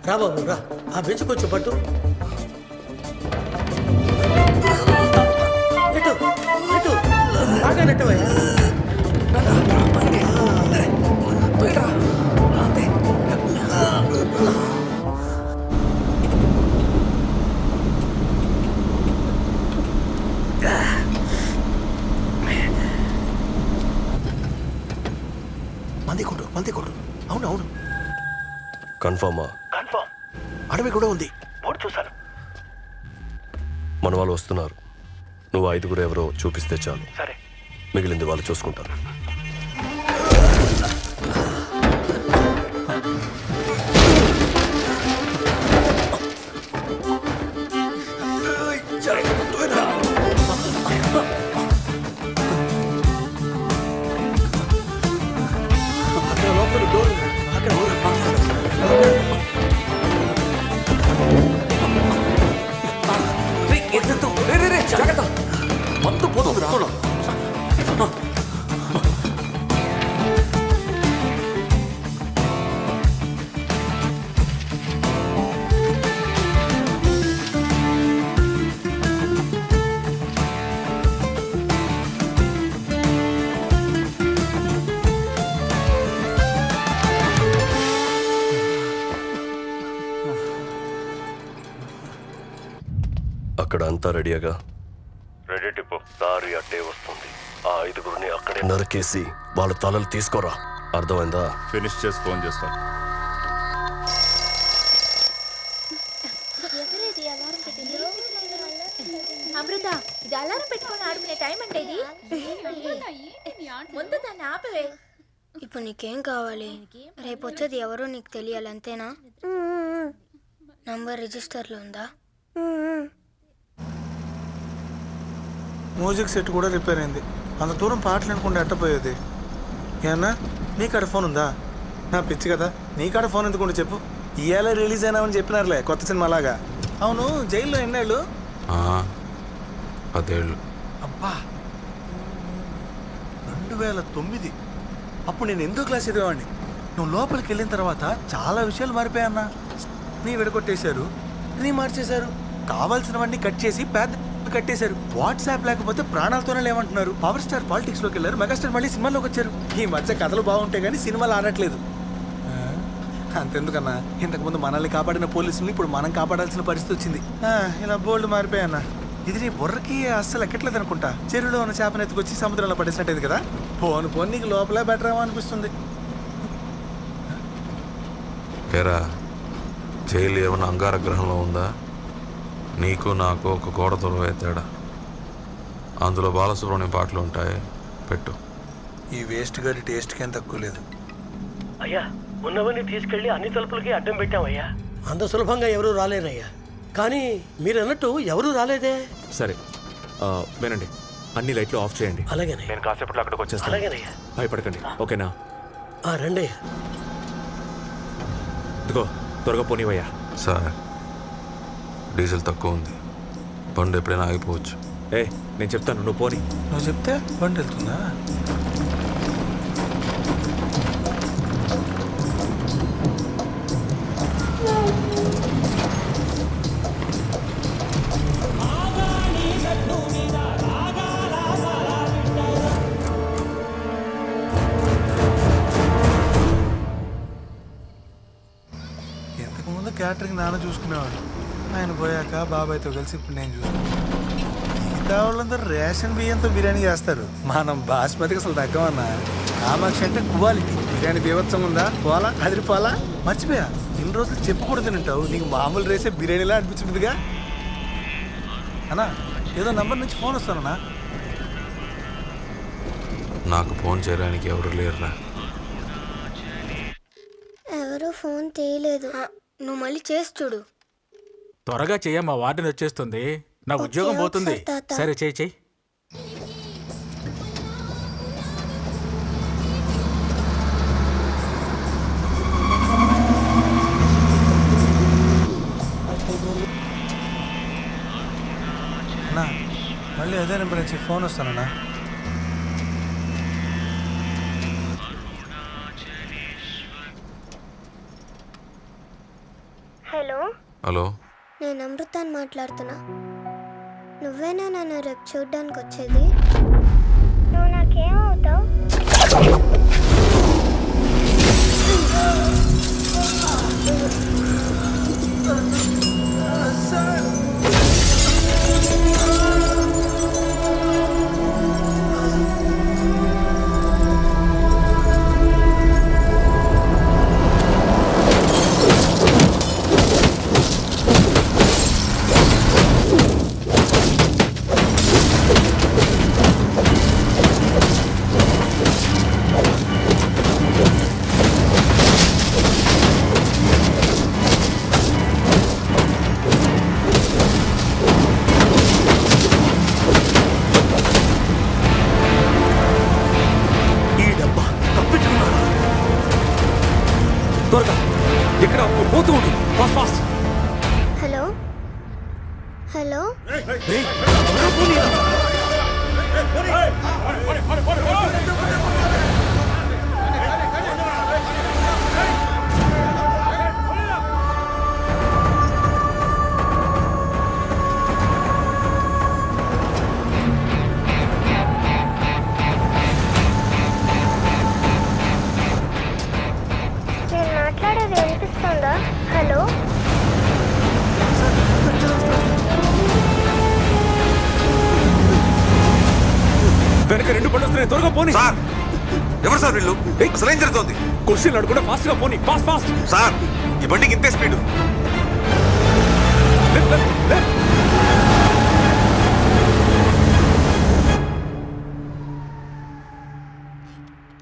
Speaker 18: రా బాబు రా, ఆ బెంచ్ కొంచెం పట్టు. బాగా నెట్టవయ్యా.
Speaker 3: మంది కొట్టు. అవును
Speaker 20: కన్ఫర్మా?
Speaker 3: కన్ఫర్మ్. అడవి కూడా ఉంది, బోర్డు చూశాను.
Speaker 20: మన వాళ్ళు వస్తున్నారు. నువ్వు 5 ఎవరో చూపిస్తే చాలు.
Speaker 3: సరే.
Speaker 20: మిగిలింది వాళ్ళు చూసుకుంటారు.
Speaker 19: మందు పోతుందిరా.
Speaker 20: అక్కడ అంతా రెడీగా?
Speaker 14: రెడీ టిప్పు.
Speaker 20: దారి అట్టే వస్తుంది. ఆ 5 అక్కడే నరికేసి వాళ్ళ తలలు తీసుకోరా. అర్థమైందా?
Speaker 14: ఫినిష్ చేసి ఫోన్ చేస్తా.
Speaker 16: అమృత, ఇది అలారం పెట్టుకొని ఆడుకునే టైం అంటే ఇది. ముందు దాన్ని ఆపవే.
Speaker 6: ఇప్పుడు నీకేం కావాలి? రేపు వచ్చేది ఎవరో నీకు తెలియాలి, అంతేనా? నంబర్ రిజిస్టర్లో ఉందా?
Speaker 3: మ్యూజిక్ సెట్ కూడా రిపేర్ అయింది. అంత దూరం పాటలు అనుకుంటే అట్టపోయేది. ఏమన్నా నీ కాడ ఫోన్ ఉందా? నా పిచ్చి కదా, నీ కాడ ఫోన్ ఎందుకుంటే చెప్పు. ఇవాళ రిలీజ్ అయినామని చెప్పినారులే, కొత్త సినిమా లాగా. అవును, జైల్లో ఎన్నేళ్ళు?
Speaker 4: 10 ఏళ్ళు.
Speaker 3: అబ్బా, 2009. అప్పుడు నేను 8వ క్లాస్ చదివేవాడిని. నువ్వు లోపలికి వెళ్ళిన తర్వాత చాలా విషయాలు మారిపోయాన్నా. నీ విడగొట్టేశారు, నీ మార్చేశారు, కావాల్సినవన్నీ కట్ చేసి పెద్ద కట్టేశారు. వాట్సాప్ లేకపోతే ప్రాణాలతోనే లేమంటున్నారు. పవర్ స్టార్ పాలిటిక్స్ లోకి వెళ్ళారు, మెగాస్టార్ మళ్ళీ సినిమాలోకి వచ్చారు. ఈ మధ్య కథలు బాగుంటాయి కానీ సినిమాలు ఆడట్లేదు. అంతెందుకన్నా, ఇంతకుముందు మనల్ని కాపాడిన పోలీసుల్ని ఇప్పుడు మనం కాపాడాల్సిన పరిస్థితి వచ్చింది. ఇలా బోల్డ్ మారిపోయాన్నా. ఇది నీ బుర్రకి అస్సలు ఎక్కట్లేదు అనుకుంటా. చెరువులో ఉన్న చేపను ఎత్తుకొచ్చి సముద్రంలో పడేసినట్టేది కదా. పోను నీకు లోపలే బెటర్ ఏమో అనిపిస్తుంది.
Speaker 4: ఏరా, జైలు ఏమన్నా అంగార గ్రహంలో ఉందా? నీకు నాకు ఒక గోడ దూరమే తేడా. అందులో బాలసుబ్రహ్మణ్యం పాటలు ఉంటాయి, పెట్టు.
Speaker 3: ఈ వేస్ట్ గారి టేస్ట్కి ఏం తక్కువ లేదు.
Speaker 18: అయ్యా, ఉన్నవన్నీ తీసుకెళ్లి అన్ని తలుపులకి అడ్డం పెట్టామయ్యా. అంత సులభంగా ఎవరూ రాలేరయ్యా. కానీ మీరు అన్నట్టు ఎవరూ రాలేదే.
Speaker 1: సరే వినండి, అన్ని లైట్లు ఆఫ్ చేయండి.
Speaker 18: అలాగేనే.
Speaker 11: నేను కాసేపట్లో అక్కడికి వచ్చేస్తాను.
Speaker 18: అలాగేనయ్యా.
Speaker 1: భయపడకండి, ఓకేనా?
Speaker 18: రండి.
Speaker 1: ఇదిగో త్వరగా పోనీవయ్యా.
Speaker 4: సార్, డీజిల్ తక్కువ ఉంది, బండి ఎప్పుడైనా ఆగిపోవచ్చు.
Speaker 1: నేను చెప్తాను, నువ్వు పోనీ.
Speaker 3: నువ్వు చెప్తే బండి వెళ్తుందా? క్యాటరింగ్ నాన్న చూసుకునేవాడు. ఆయన పోయాక బాబాయ్తో కలిసి ఇప్పుడు నేను చూసుకున్నాను. మిగతా వాళ్ళందరూ రేషన్ బియ్యంతో బిర్యానీ చేస్తారు, మనం బాస్మతికి అసలు తగ్గమన్నా. కామాక్షి అంటే క్వాలిటీ బిర్యానీ బీభత్సంగా ఉందా, పోలా అదిరిపోలా. మర్చిపోయా, ఇన్ని రోజులు చెప్పకూడదు తింటావు, నీకు మామూలు రేసే బిర్యానీలా అనిపించిందిగా అన్నా. ఏదో నంబర్ నుంచి ఫోన్ వస్తానన్నా.
Speaker 4: నాకు ఫోన్ చేయడానికి ఎవరు లేరురా.
Speaker 6: ఎవరు ఫోన్ తీయలేదు. నువ్వు మళ్ళీ చేసి చూడు.
Speaker 5: త్వరగా చెయ్య, మా వార్డెన్ వచ్చేస్తుంది, నా ఉద్యోగం పోతుంది. సరే చెయ్యి చెయ్యి.
Speaker 3: అన్నా మళ్ళీ అదే నెంబర్ నుంచి ఫోన్ వస్తానన్నా.
Speaker 6: హలో
Speaker 4: హలో,
Speaker 6: నేను అమృతాన్ని మాట్లాడుతున్నా. నువ్వేనా నన్ను రేపు చూడ్డానికి వచ్చేది? నువ్వు నాకేమవుతావు? హలో హలో నేను మాట్లాడేది వినిపిస్తుందా? హలో
Speaker 1: వెనక రెండు బండ్లు వస్తున్నాయి, త్వరగా పోనీ.
Speaker 4: సార్ ఎవరు సార్ వీళ్ళు? అసలు ఏం జరుగుతుంది?
Speaker 1: క్వశ్చన్ అడగకుండా ఫాస్ట్ గా పోనీ, ఫాస్ట్ ఫాస్ట్.
Speaker 4: సార్ ఈ బండికి ఇంతే స్పీడ్.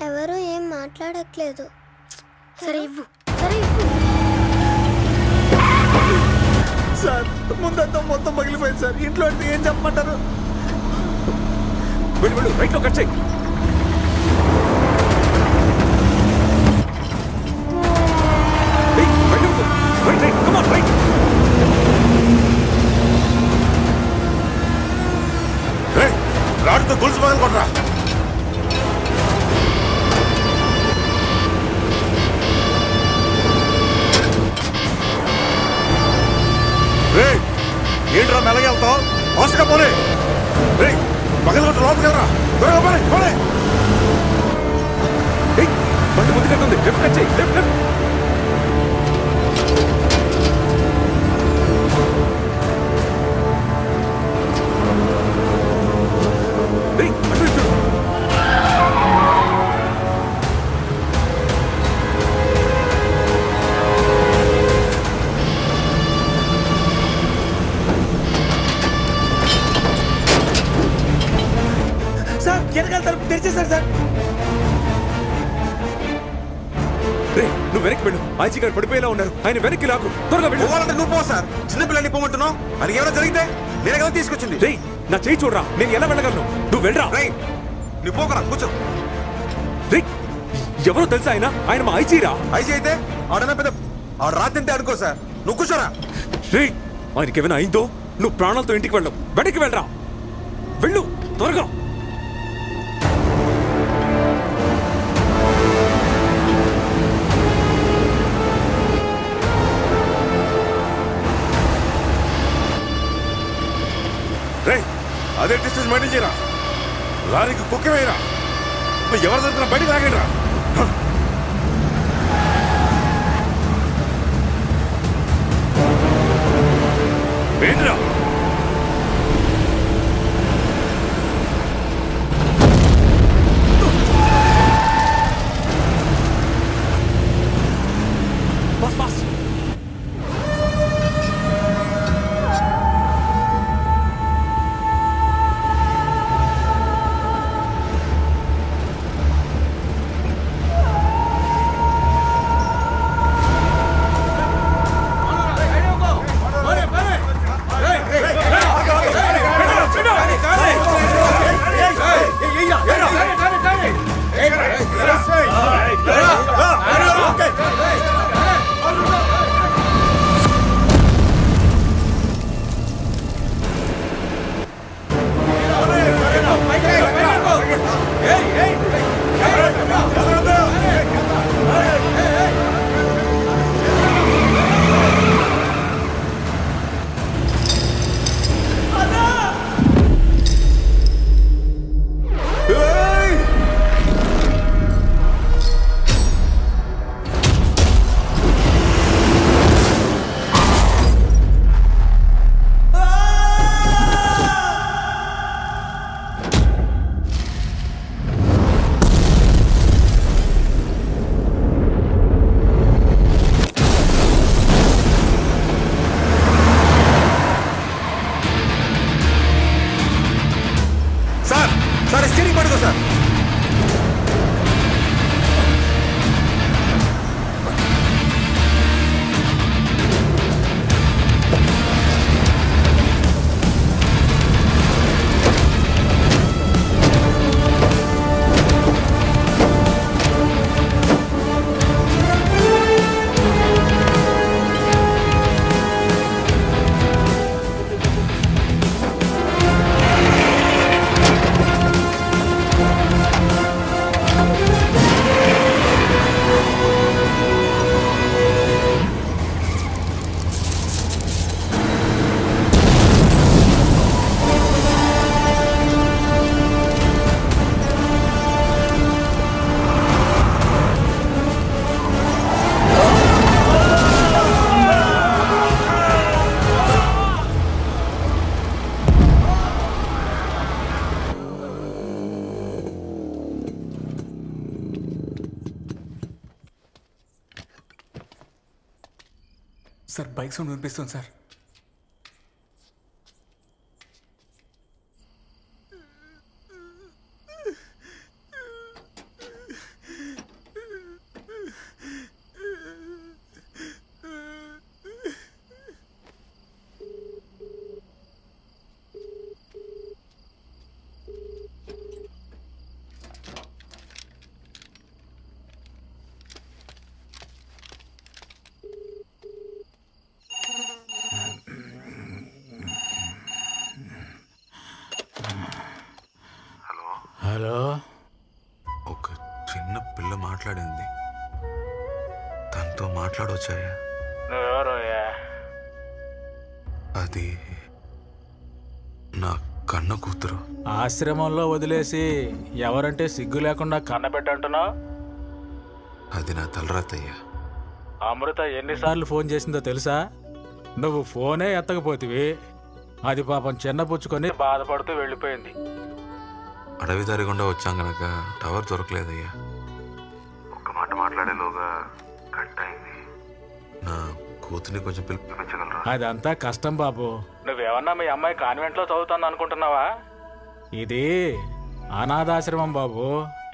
Speaker 6: ఎవరు ఏం మాట్లాడట్లేదు.
Speaker 16: సరే ఇవ్వు, సరే ఇవ్వు.
Speaker 3: సార్ ముందంతా మొత్తం పగిలిపోయింది సార్. ఇంట్లో అంటే ఏం చెప్పమంటారు?
Speaker 1: వెళ్ళు వెళ్ళు, రైట్ లో కట్ చేయి. Right right, come on right.
Speaker 13: రాడుతో గొలుసు పగలు కొట్రా. ఏంట్రా మెల్లగా వెళ్తావు? ఫాస్ట్గా పోనీ. పగలు కొట్ట లోపలికి వెళ్ళరా, త్వరగా పోనీ పోనీ.
Speaker 1: బండి ముందుకు వెళ్తుంది, లెఫ్ట్ కట్ చేయి, లెఫ్ట్ లెఫ్ట్.
Speaker 3: సార్ వెనకాల తలుపు తెరిచేశారు సార్.
Speaker 1: నువ్వు వెనక్కి వెళ్ళు, ఐజీ గారు పడిపోయేలా ఉన్నారు, ఆయన వెనక్కి లాగు, త్వరగా వెళ్ళు.
Speaker 4: పోవాలంటే నువ్వు పో సార్, చిన్నపిల్లని పోమంటున్నావు. అది ఏమైనా జరిగితే నేనే కదా తీసుకొచ్చింది.
Speaker 1: రేయ్ నా చేయి చూడరా, నేను ఎలా వెళ్ళగలను? నువ్వు వెళ్ళరా.
Speaker 4: నువ్వు పోకరా, కూర్చో.
Speaker 1: రేయ్ ఎవరో తెలుసా ఆయన? ఆయన మా ఐజీరా.
Speaker 4: ఐజీ అయితే ఆడన పెద్ద ఆడ రాత్రి అనుకో సార్. నువ్వు కూర్చోరా.
Speaker 1: రేయ్ ఆయనకి ఏమైనా అయిందో నువ్వు ప్రాణాలతో ఇంటికి వెళ్ళవు, వెనక్కి వెళ్ళరా, వెళ్ళు త్వరగా.
Speaker 13: అదే డిస్టెన్స్ మెయింటైన్ చేయరా. లారీకి కుక్క వేయరా. ఎవరు దొరికినా బయటకు లాగండి రా. ఏంట్రా
Speaker 19: సార్ బైక్ సౌండ్ వినిపిస్తుంది సార్.
Speaker 5: హలో,
Speaker 4: ఒక చిన్న పిల్ల మాట్లాడింది. తనతో మాట్లాడవచ్చాయా?
Speaker 5: నువ్వెవరోయా?
Speaker 4: అది నా కన్న కూతురు.
Speaker 5: ఆశ్రమంలో వదిలేసి ఎవరంటే సిగ్గు లేకుండా కన్నబెట్టంటున్నావు?
Speaker 4: అది నా తలరాతయ్యా.
Speaker 5: అమృత ఎన్నిసార్లు ఫోన్ చేసిందో తెలుసా? నువ్వు ఫోనే ఎత్తకపోతివి. అది పాపం చిన్నపుచ్చుకొని బాధపడుతూ వెళ్ళిపోయింది.
Speaker 4: అడవి దారి గుండా వచ్చాం గనక టవర్ దొరకలేదయ్యా. ఒక్క మాట మాట్లాడేలోగా కట్ అయింది. నా కూతుర్ని కొంచెం పిలిపించగలరా?
Speaker 5: అదంతా కష్టం బాబు. నువ్వేమన్నా మీ అమ్మాయి కాన్వెంట్లో చదువుతాను అనుకుంటున్నావా? ఇది అనాథాశ్రమం బాబు.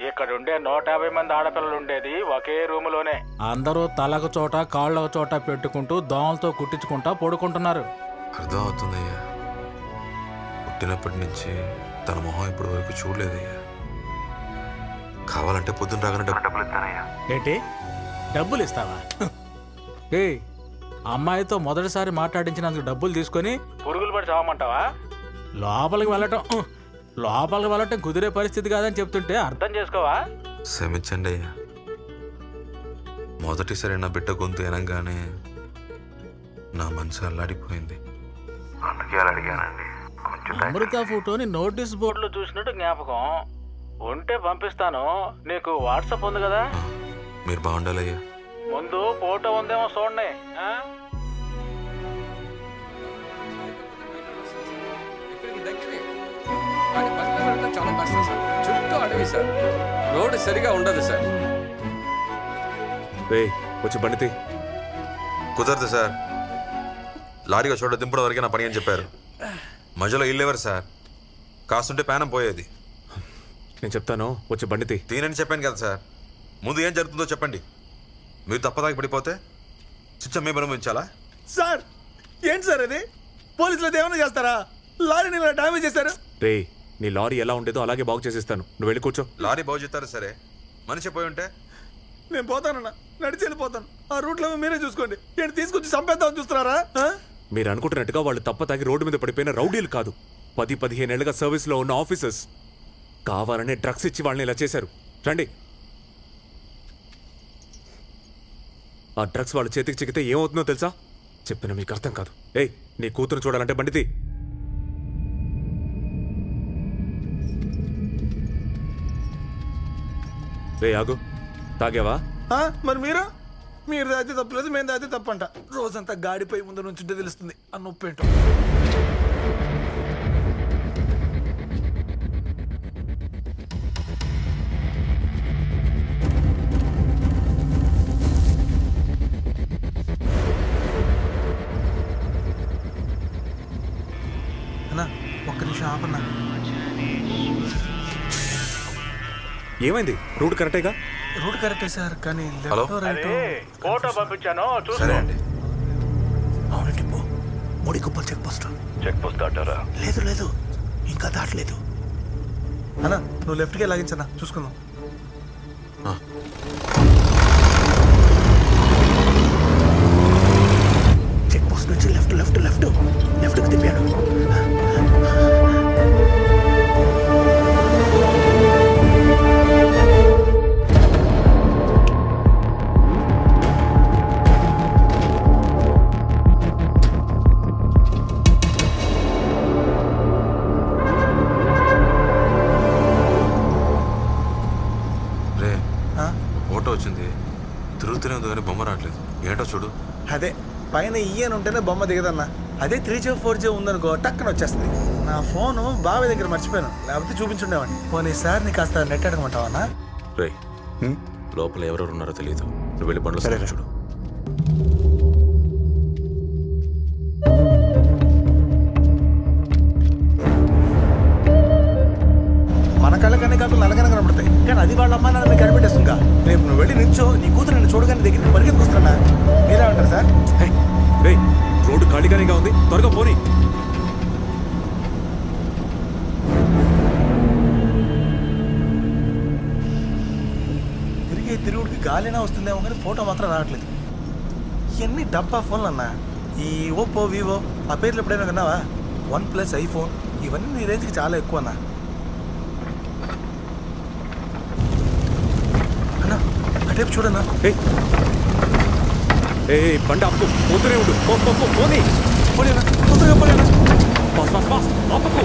Speaker 5: ఇక్కడుండే 150 మంది ఆడపిల్లలు ఉండేది ఒకే రూములోనే. అందరూ తలకు చోట కాళ్ళకు చోట పెట్టుకుంటూ దోమలతో కుట్టించుకుంటా పడుకుంటున్నారు.
Speaker 4: అర్థం అవుతుందయ్యా. పుట్టినప్పటి నుంచి తన మొహం ఇప్పటి వరకు చూడలేదయ్యా. కావాలంటే పొద్దున్న రాగానే డబ్బులు ఇస్తానయ్యా.
Speaker 5: ఏంటి డబ్బులు ఇస్తావా? ఏ అమ్మాయితో మొదటిసారి మాట్లాడించినందుకు డబ్బులు తీసుకొని పురుగులు పడి చావమంటావా? లోపలికి వెళ్ళటం కుదిరే పరిస్థితి కాదని చెప్తుంటే అర్థం చేసుకోవా?
Speaker 4: క్షమించండి అయ్యా. మొదటిసారి నా బిడ్డ గొంతు వినగానే నా మనసు అల్లాడిపోయింది. అందుకే అలా అడిగానండి.
Speaker 5: అమృత ఫోటోని నోటీస్ బోర్డులో చూసినట్టు జ్ఞాపకం ఉంటే పంపిస్తాను. నీకు వాట్సాప్ ఉంది కదా?
Speaker 4: మీరు బాగుండాలయ్యా.
Speaker 5: ముందు ఫోటో ఉందేమో చూడండి.
Speaker 8: కానీ బస్సులో వెళ్ళడం చాలా కష్టం సార్. చుట్టూ అడవి సార్. రోడ్డు సరిగా ఉండదు సార్.
Speaker 1: వచ్చి బండితి.
Speaker 4: కుదరదు సార్. లారీగా చోట దింపడం వరకే నా పని అని చెప్పారు. మధ్యలో ఇల్లేవారు సార్. కాస్తుంటే ప్యానం పోయేది.
Speaker 1: నేను చెప్తాను, వచ్చి బండితి.
Speaker 4: తీనని చెప్పాను కదా సార్. ముందు ఏం జరుగుతుందో చెప్పండి. మీరు తప్పదాకి పడిపోతే శిక్ష మేము అనుభవించాలా?
Speaker 3: సార్ ఏంటి సార్ అది? పోలీసులు ఏమైనా చేస్తారా? లారీని ఇలా డ్యామేజ్ చేశారు.
Speaker 1: నీ లారీ ఎలా ఉండేదో అలాగే బాగు చేసేస్తాను. నువ్వు వెళ్ళి కూర్చో.
Speaker 4: లారీ బాగు చేస్తారు సరే, మనిషి పోయి ఉంటే
Speaker 3: నేను పోతానన్నా, నడిచి వెళ్ళిపోతాను. ఆ రూట్లో మీరే చూసుకోండి. ఏంటి తీసుకొచ్చి చంపేద్దామని చూస్తున్నారా?
Speaker 1: మీరు అనుకుంటున్నట్టుగా వాళ్ళు తప్పతాగి రోడ్డు మీద పడిపోయిన రౌడీలు కాదు. 10-15 ఏళ్లుగా సర్వీస్లో ఉన్న ఆఫీసర్స్. కావాలనే డ్రగ్స్ ఇచ్చి వాళ్ళని ఇలా చేశారు. రండి. ఆ డ్రగ్స్ వాళ్ళ చేతికి చిక్కితే ఏమవుతుందో తెలుసా? చెప్పిన మీకు అర్థం కాదు. నీ కూతురు చూడాలంటే బండితి. ఆగు. తాగావా?
Speaker 3: మరి మీరు దాయితే తప్పలేదు, మేము దాయితే తప్పంట. రోజంతా గాడిపై ముందు నుంచుంటే తెలుస్తుంది ఆ నొప్పి ఏంటో. ఒక్క నిమిషం ఆపన్నా.
Speaker 1: ఏమైంది? రూట్ కరెక్టేగా?
Speaker 3: రూట్ కరెక్టే సార్, కానీ
Speaker 2: ఫోటో పంపించాను
Speaker 4: సరే అండి.
Speaker 3: అవునండి, మోడికుప్పల్ చెక్ పోస్ట్
Speaker 14: దాటారా?
Speaker 3: లేదు ఇంకా దాటలేదు అన్నా. నువ్వు లెఫ్ట్కే లాగించన్నా, చూసుకుందాం. చెక్ పోస్ట్ నుంచి లెఫ్ట్కి తిప్పాడు.
Speaker 4: ఫోటో వచ్చింది, తిరుగుతూనే ఉంది కానీ బొమ్మ రావట్లేదు. ఏంటో చూడు.
Speaker 3: అదే పైన ఈయన ఉంటేనే బొమ్మ దిగదన్నా. అదే 3G 4G ఉందనుకో టక్కన వచ్చేస్తుంది. నా ఫోను బావి దగ్గర మర్చిపోయాను, లేకపోతే చూపించుండేవాడిని. పోనీ సార్ నీ కాస్త నెట్ అడగమంటావా?
Speaker 1: లోపల ఎవరెవరు ఉన్నారో తెలియదు. నువ్వు వెళ్ళి బండ్లు సరే చూడు.
Speaker 3: మన కళ్ళకన్నీ కాకుండా నల్లకనే కనబడతాయి, కానీ అది వాళ్ళ అమ్మ నాన్న మీకు కనిపెట్టేస్తుందిగా. రేపు నువ్వు వెళ్ళి నిల్చో, నీ కూతురు నేను చూడగానే దగ్గరికి పరిగెత్తుకొస్తున్నా. మీరేమంటారు సార్?
Speaker 1: రోడ్డు ఖాళీగానేగా ఉంది, త్వరగా పోనీ.
Speaker 3: తిరుగుడికి గాలినా వస్తుందేమో కానీ ఫోటో మాత్రం రావట్లేదు. ఇవన్నీ డబ్బా ఫోన్లు అన్నా. ఈ ఓప్పో, వివో ఆ పేర్లు ఎప్పుడైనా విన్నావా? OnePlus, iPhone ఇవన్నీ నీ రేంజ్కి చాలా ఎక్కువ అన్నా. అన్నా అటేపు చూడన్నా.
Speaker 1: బండి ఆపుకు, పోతూనే ఉండు. పోనీ
Speaker 3: పోలేనా, తొందరగా పోలేనా.
Speaker 1: ఆపుకు.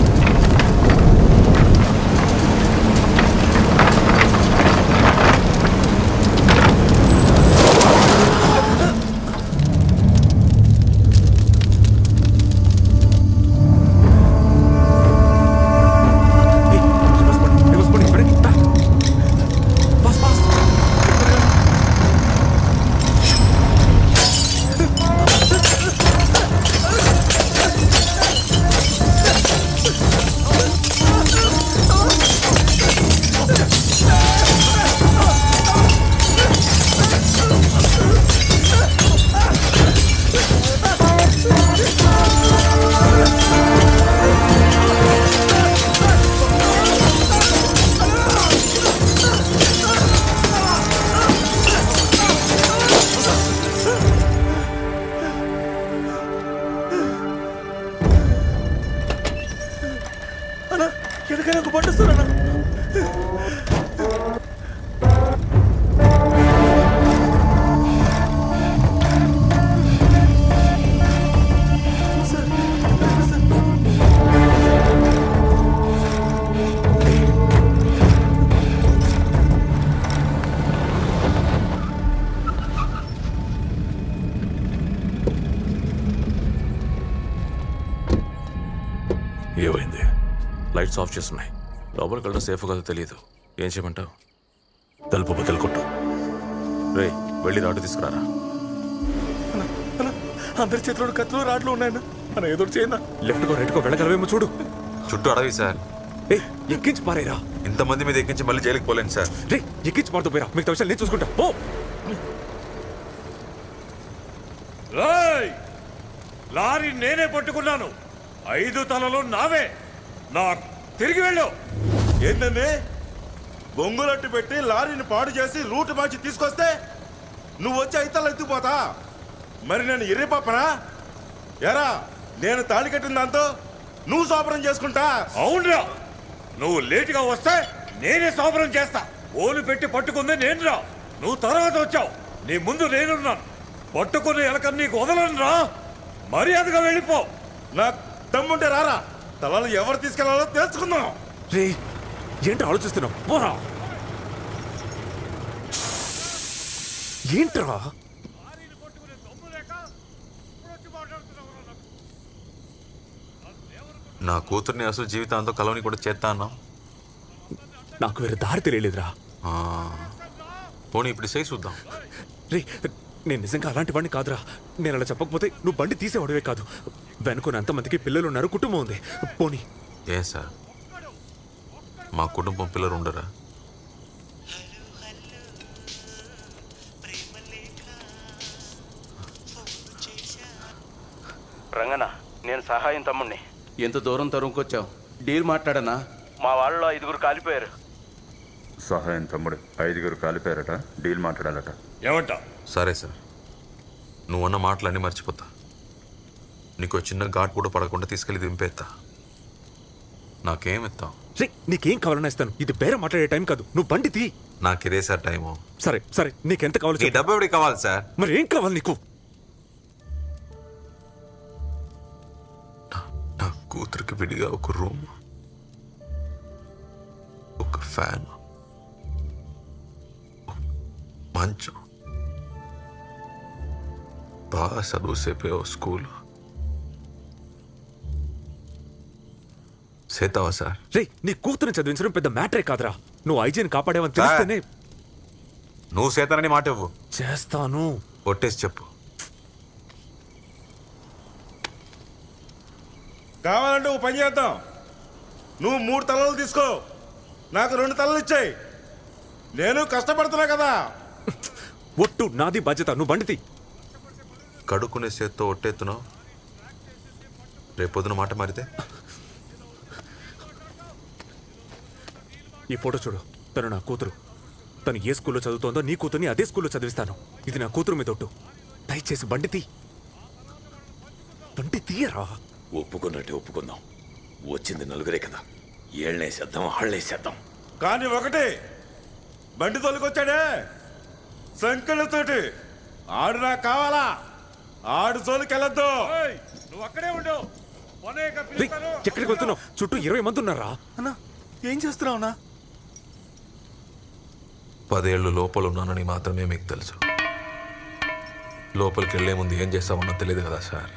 Speaker 1: లైట్స్ ఆఫ్ చేస్తున్నాయి. లోపలికి వెళ్ళడం సేఫ్ కదా తెలియదు. ఏం చేయమంటావు? తలుపు బదులు కొట్టు. రే వెళ్ళి రాటు తీసుకురారా.
Speaker 3: అందరి చేతిలో కత్తులు రాట్లు ఉన్నాయన్న. మనం ఎదురు చేయనా?
Speaker 1: లెఫ్ట్కో రైట్కో వెళ్ళగలవేమో చూడు.
Speaker 4: చుట్టూ అడవి సార్.
Speaker 1: ఎక్కించి పారేరా.
Speaker 4: ఇంతమంది మీద ఎక్కించి మళ్ళీ జైలుకి పోలేను సార్.
Speaker 1: రే ఎక్కించి పారుతూ పోయిరా. మీకు విషయాలు నేను చూసుకుంటా. పో.
Speaker 13: లారీ నేనే పట్టుకున్నాను. 5 తలలు నావే. నా తిరిగి వెళ్ళు.
Speaker 2: ఏంటండి బొంగులట్టు పెట్టి లారీని పాడు చేసి రూట్ మార్చి తీసుకొస్తే నువ్వు వచ్చి 5 తలలు ఎత్తుకుపోతా? మరి నేను ఎర్రిపప్పనా? ఎరా నేను తాళి కట్టిన దాంతో నువ్వు సోపరం చేసుకుంటా?
Speaker 13: అవునరా, నువ్వు లేటుగా వస్తే నేనే సోపరం చేస్తా. ఓలు పెట్టి పట్టుకుంది నేనురా. నువ్వు తర్వాత వచ్చావు. నీ ముందు నేనున్నాను. పట్టుకున్న ఎలకని నీకు వదలను రా. మర్యాదగా వెళ్ళిపో.
Speaker 2: నా తమ్ముంటే రారా, తలలు ఎవరు తీసుకెళ్లాలో తెలుసుకుందాం.
Speaker 1: రే ఏంటి ఆలోచిస్తున్నావు? పోరా. ఏంట్రా?
Speaker 4: నా కూతుర్ని అసలు జీవితాంతో కలవని కూడా చేస్తా అన్నా.
Speaker 1: నాకు వేరే దారి తెలియలేదురా.
Speaker 4: పోనీ ఇప్పుడు చేసి చూద్దాం.
Speaker 1: రే నేను నిజంగా అలాంటి వాడిని కాదురా. నేను అలా చెప్పకపోతే నువ్వు బండి తీసేవాడవే కాదు. వెనుకొని అంతమందికి పిల్లలు ఉన్నారు, కుటుంబం ఉంది. పోనీ.
Speaker 4: ఏం సార్ మా కుటుంబం పిల్లలు ఉండరా?
Speaker 7: రంగనా, నేను సహాయం తమ్ముడిని.
Speaker 21: ఎంత దూరం తరుముకొచ్చావు? డీల్ మాట్లాడనా?
Speaker 7: మా వాళ్ళలో 5 కాలిపోయారు.
Speaker 14: సహాయం తమ్ముడు 5 కాలిపోయారట. డీల్ మాట్లాడాలట.
Speaker 13: ఏమంటా?
Speaker 4: సరే సార్, నువ్వన్న మాటలన్నీ మర్చిపోతా. నీకు చిన్న ఘాట్ కూడా పడకుండా తీసుకెళ్ళి దింపేస్తా. నాకేం ఇస్తావు?
Speaker 1: రే నీకేం కావాలన్నా ఇస్తాను. ఇది బేరే మాట్లాడే టైం కాదు. నువ్వు బండి తీ.
Speaker 4: నాకు ఇదే సార్ టైము.
Speaker 1: సరే సరే నీకెంత కావాలి?
Speaker 4: డబ్బు ఎవరికి కావాలి సార్?
Speaker 1: మరి ఏం కావాలి నీకు?
Speaker 4: నా కూతురికి విడిగా ఒక రూమ్, ఒక ఫ్యాన్, మంచం, బాగా చదువు సేపే ఓ స్కూల్. సేతావా సార్?
Speaker 1: రే నీ కూతురుని చదివించడం పెద్ద మ్యాటరే కాదురా. నువ్వు ఐజీని కాపాడేవని తెలిస్తేనే.
Speaker 4: నువ్వు సేతానని మాట ఇవ్వు.
Speaker 1: చేస్తాను.
Speaker 4: ఒట్టేసి చెప్పు.
Speaker 2: కావాలంటే ఓ పని చేద్దాం. నువ్వు 3 తలలు తీసుకో, నాకు 2 తలలు ఇచ్చాయి. నేను కష్టపడుతున్నా కదా.
Speaker 1: ఒట్టు నాది బాధ్యత. నువ్వు బండి తీ.
Speaker 4: కడుక్కునే చేత్తో ఒట్టేస్తున్నావు. రేపొద్దున మాట మారితే?
Speaker 1: ఈ ఫోటో చూడు. తను నా కూతురు. తను ఏ స్కూల్లో చదువుతోందో నీ కూతుర్ని అదే స్కూల్లో చదివిస్తాను. ఇది నా కూతురు మీద ఒట్టు. దయచేసి బండి తీ. బండి తీయరా.
Speaker 14: ఒప్పుకున్నట్టు ఒప్పుకుందాం. వచ్చింది 4 కదా. ఏళ్ళేసేద్దాం, ఆళ్ళేసేద్దాం.
Speaker 2: కానీ ఒకటి, బండి తోలుకొచ్చాడే సంకళ్ళతోటి. ఆడు నాకు కావాలా. ఆడు జోలికెళ్ళొద్దు.
Speaker 13: నువ్వు అక్కడే ఉండు.
Speaker 1: ఎక్కడికి వెళ్తున్నావు? చుట్టూ 20 మంది ఉన్నారా?
Speaker 3: అన్నా ఏం చేస్తున్నావు అన్నా?
Speaker 4: 10 ఏళ్ళు లోపల ఉన్నానని మాత్రమే మీకు తెలుసు. లోపలికి వెళ్లే ముందు ఏం చేస్తామన్నా తెలియదు కదా సార్.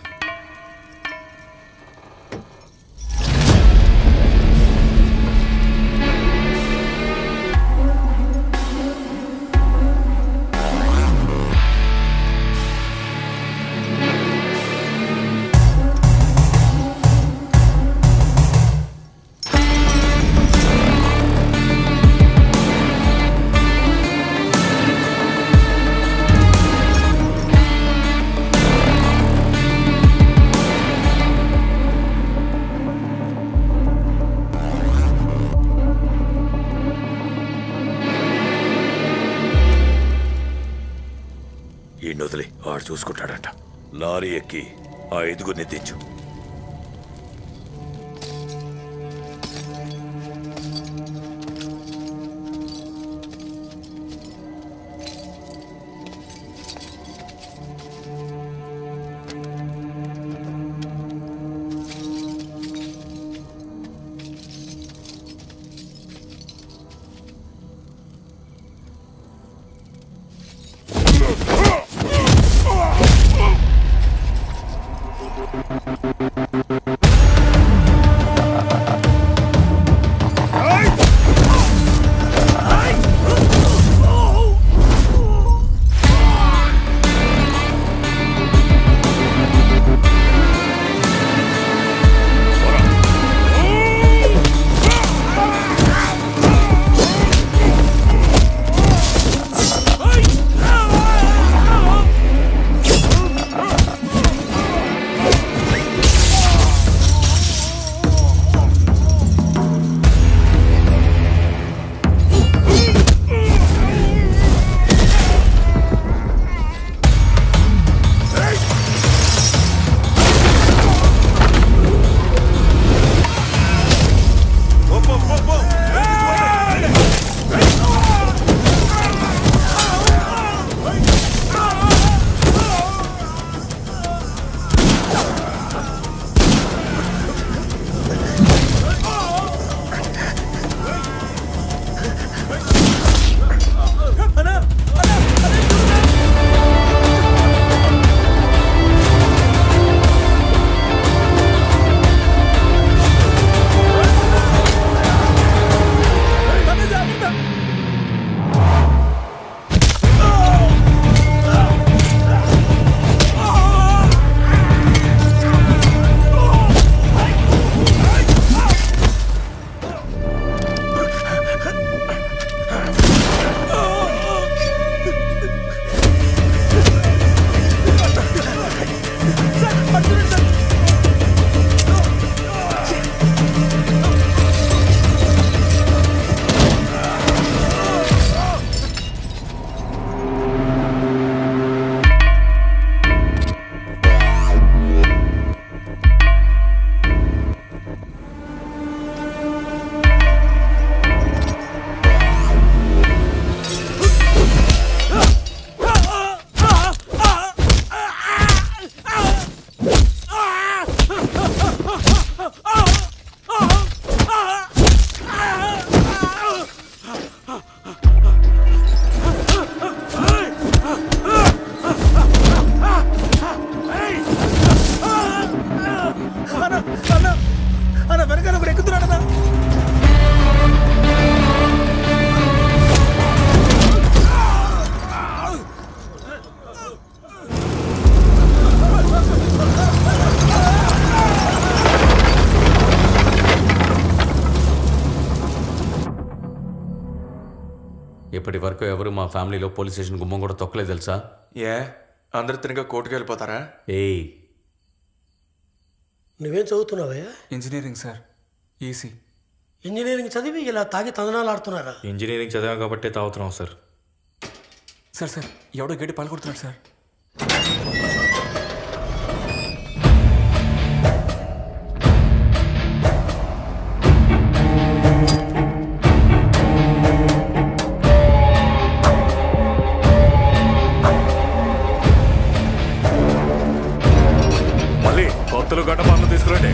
Speaker 14: వదిలి ఆడు చూసుకుంటాడంట. లారీ ఎక్కి ఆ 5 దించు.
Speaker 15: ఇప్పటి వరకు ఎవరు మా ఫ్యామిలీలో పోలీస్ స్టేషన్ గుమ్మం కూడా తొక్కలేదు తెలుసా?
Speaker 21: ఏ అందరు తినగా కోర్టుకు వెళ్ళిపోతారా?
Speaker 15: ఏయ్,
Speaker 18: నువ్వేం చదువుతున్నావయ్యా?
Speaker 19: Engineering sir, EC.
Speaker 18: ఇంజనీరింగ్ చదివి ఇలా తాగి తందనాలు ఆడుతున్నారా?
Speaker 1: ఇంజనీరింగ్ చదివాం కాబట్టి తాగుతున్నాం సార్.
Speaker 19: సార్ సార్ ఎవడో గేటు పాల్గొడుతున్నాడు సార్.
Speaker 1: మళ్ళీ కొత్తలు గడ్డ పనులు తీసుకురండి.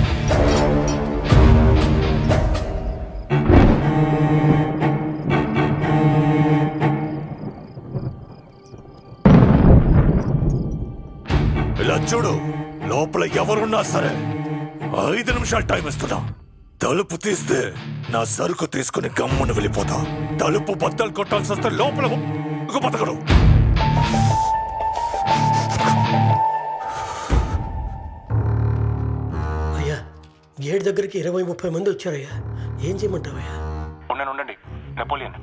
Speaker 14: ఇలా చూడు, లోపల ఎవరున్నా సరే 5 నిమిషాలు టైం ఇస్తున్నా. తలుపు తీస్తే నా సరుకు తీసుకుని గమ్మున వెళ్ళిపోతా. తలుపు బద్దలు కొట్టాల్సి వస్తే లోపల బతకడు.
Speaker 18: అయ్యా, గేట్ దగ్గరికి 20-30 మంది వచ్చారయ్యా. ఏం చేయమంటావయ్యా?
Speaker 11: ఉండండి నెపోలియన్,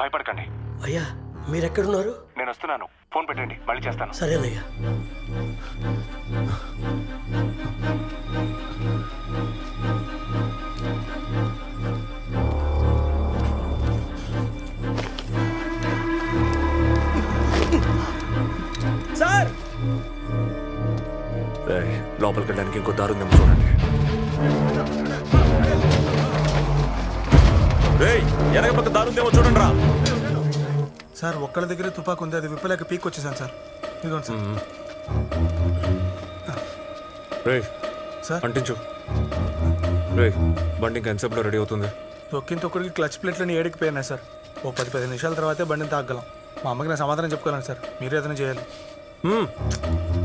Speaker 11: భయపడకండి.
Speaker 18: అయ్యా, మీరెక్కడున్నారు?
Speaker 11: నేను వస్తున్నాను, ఫోన్ పెట్టండి, మళ్ళీ చేస్తాను.
Speaker 18: సరేనయ్యా.
Speaker 3: సార్,
Speaker 1: లోపలికి వెళ్ళడానికి ఇంకో దారి ఉందేమో చూడండి. వెనక పక్క దారి ఉందేమో చూడండి రా.
Speaker 3: సార్, ఒక్కళ్ళ దగ్గర తుపాకు ఉంది, అది విప్పలేక పీక్ వచ్చేసాను సార్. ఇదిగోండి సార్.
Speaker 1: సార్ అంటించు. బండి ఇంకా ఎంతసేపులో రెడీ అవుతుంది?
Speaker 3: తొక్కింతొక్కడికి క్లచ్ ప్లేట్లని ఏడికిపోయినాయి సార్. ఓ 10-15 నిమిషాల తర్వాతే బండిని తాగలం. మా అమ్మకి నా సమాధానం చెప్పుకోలేను సార్, మీరు ఏదైనా చేయాలి.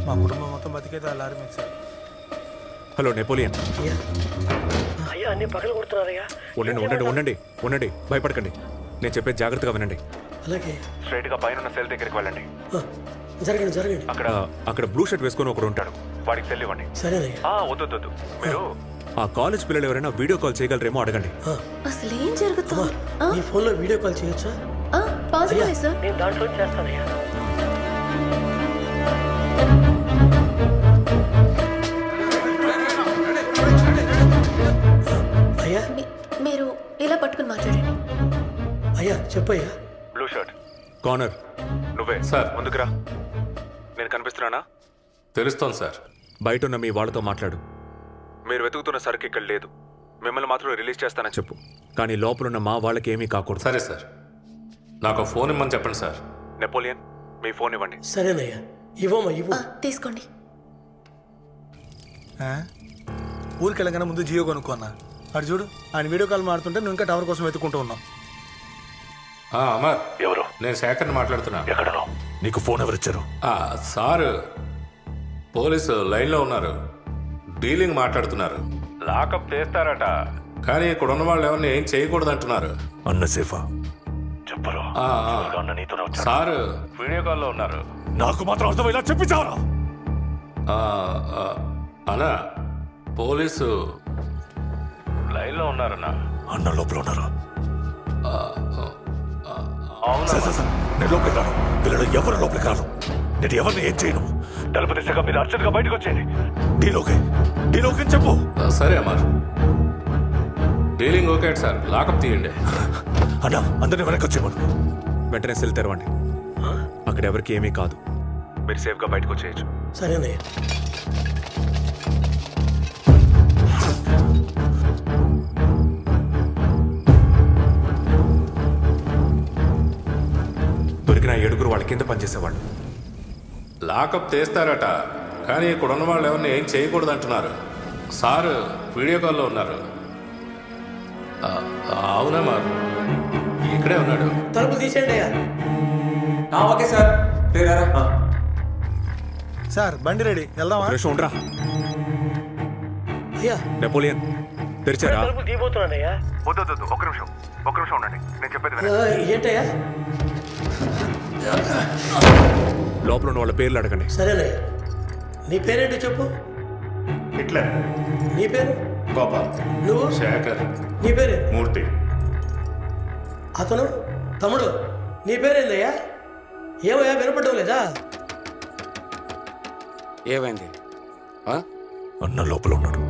Speaker 3: మా కుటుంబం మొత్తం బతికేది ఆ లారీ మీద సార్.
Speaker 1: Hello Napoleon.
Speaker 18: అయ్యా, అన్ని పగలు కొడుతున్నారయ్యా.
Speaker 1: ఉండండి, భయపడకండి. నేను చెప్పేది జాగ్రత్తగా వినండి.
Speaker 18: అలాగే.
Speaker 11: స్ట్రైట్ గా పైన సెల్ దగ్గరికి వెళ్ళండి.
Speaker 18: జరగండి.
Speaker 1: అక్కడ బ్లూ షర్ట్ వేసుకొని ఒకడు ఉంటాడు, వాడికి సెల్ ఇవ్వండి.
Speaker 18: సరేనయ్యా.
Speaker 11: వద్దు, మీరు
Speaker 1: ఆ కాలేజ్ పిల్లలు ఎవరైనా వీడియో కాల్ చేయగలరేమో అడగండి.
Speaker 16: అసలు ఏం జరుగుతుంది?
Speaker 18: నీ ఫోన్లో వీడియో కాల్ చేయొచ్చా?
Speaker 16: Possible sir.
Speaker 18: నేను దాంట్లో చేస్తానయ్యా. అయ్యా,
Speaker 16: మీరు ఇలా పట్టుకుని మాట్లాడండి.
Speaker 18: అయ్యా చెప్పయ్యా.
Speaker 11: బ్లూ షర్ట్
Speaker 1: కార్నర్
Speaker 4: నువ్వే సార్.
Speaker 1: ముందుకురా. నేను కనిపిస్తున్నానా?
Speaker 4: తెలుస్తోంది సార్.
Speaker 1: బయట ఉన్న మీ వాళ్ళతో మాట్లాడు. మీరు వెతుకుతున్న సరుకు ఇక్కడ లేదు, మిమ్మల్ని మాత్రం రిలీజ్ చేస్తానని చెప్పు. కానీ లోపలున్న మా వాళ్ళకి ఏమీ కాకూడదు.
Speaker 4: సరే సార్. నాకు ఫోన్ ఇమ్మని చెప్పండి సార్.
Speaker 1: నెపోలియన్, మీ ఫోన్ ఇవ్వండి.
Speaker 18: సరేనయ్యా, ఇవ్వు.
Speaker 16: తీసుకోండి.
Speaker 3: ఊరికి వెళ్ళగానే ముందు జియో కొనుక్కున్నా. అటు చూడు, ఆయన వీడియో కాల్ మాడుతుంటే నువ్వు ఇంకా టవర్ కోసం వెతుక్కుంటూ ఉన్నావు.
Speaker 4: అమర్, ఎవరు? నేను శేఖర్ని మాట్లాడుతున్నా.
Speaker 14: ఎక్కడో నీకు ఫోన్ ఎవరిచ్చారు?
Speaker 4: సార్, పోలీసు లైన్లో ఉన్నారు, డీలింగ్ మాట్లాడుతున్నారు. లాకప్ చేస్తారట, కానీ ఇక్కడ ఉన్న వాళ్ళు ఎవరిని ఏం చేయకూడదు అంటున్నారు.
Speaker 14: అన్న సేఫా చెప్పరు.
Speaker 4: సార్ వీడియో కాల్లో ఉన్నారు.
Speaker 14: నాకు మాత్రం అర్థం ఇలా చెప్పించావరా?
Speaker 4: అన్నా, పోలీసు లైన్లో ఉన్నారన్నా.
Speaker 14: అన్న లోపల ఉన్నారా?
Speaker 4: అవునా?
Speaker 14: నేను లోపలికి రాను. పిల్లలు ఎవరు లోపలికి రాను. నేను ఎవరిని ఏం చేయను. తలుపు తీసాక మీరు అర్జెంట్గా బయటకు వచ్చేయండి. డీలోకి చెప్పు.
Speaker 4: సరే Amar, dealing okay sir. Lockup తీయండి.
Speaker 14: అన్నా, అందరినీ వెనక్కి వచ్చేయమను.
Speaker 1: వెంటనే సెల్ తెరవండి. అక్కడ ఎవరికి ఏమీ కాదు, మీరు సేఫ్గా బయటకు వచ్చేయచ్చు.
Speaker 18: సరేనయ్యా.
Speaker 1: దొరికిన 7 వాళ్ళ కింద పనిచేసేవాళ్ళు.
Speaker 4: లాకప్ తీస్తారట, కానీ ఇక్కడ ఉన్న వాళ్ళు ఎవరిని ఏం చేయకూడదు అంటున్నారు. సార్ వీడియో కాల్లో ఉన్నారు. అవునా మరి? ఇక్కడే ఉన్నాడు.
Speaker 18: తలుపు తీసేయండి అయ్యా.
Speaker 19: Okay sir.
Speaker 3: సార్, బండి రెడీ, వెళ్దామా?
Speaker 1: ఉండరా
Speaker 18: అయ్యా.
Speaker 1: నెపోలియన్, తెరిచారా?
Speaker 18: తలుపు తీయబోతున్నానయ్యా.
Speaker 11: వద్దు, ఒక్క నిమిషం ఉండండి, నేను చెప్పేది
Speaker 18: ఏంటయ్యా?
Speaker 1: లోపల ఉన్న వాళ్ళ పేర్లు అడగండి.
Speaker 18: సరేనయ్యా. నీ పేరేంటో చెప్పు.
Speaker 14: హిట్లర్.
Speaker 18: నీ పేరు?
Speaker 14: గోపాల్.
Speaker 18: నువ్వు?
Speaker 4: శేఖర్.
Speaker 18: నీ పేరు?
Speaker 14: మూర్తి.
Speaker 18: అతను? తమ్ముడు, నీ పేరేందయ్యా? ఏమయ్యా వినపడడం లేదా?
Speaker 17: ఏమైంది?
Speaker 14: అన్న లోపల ఉన్నాడు.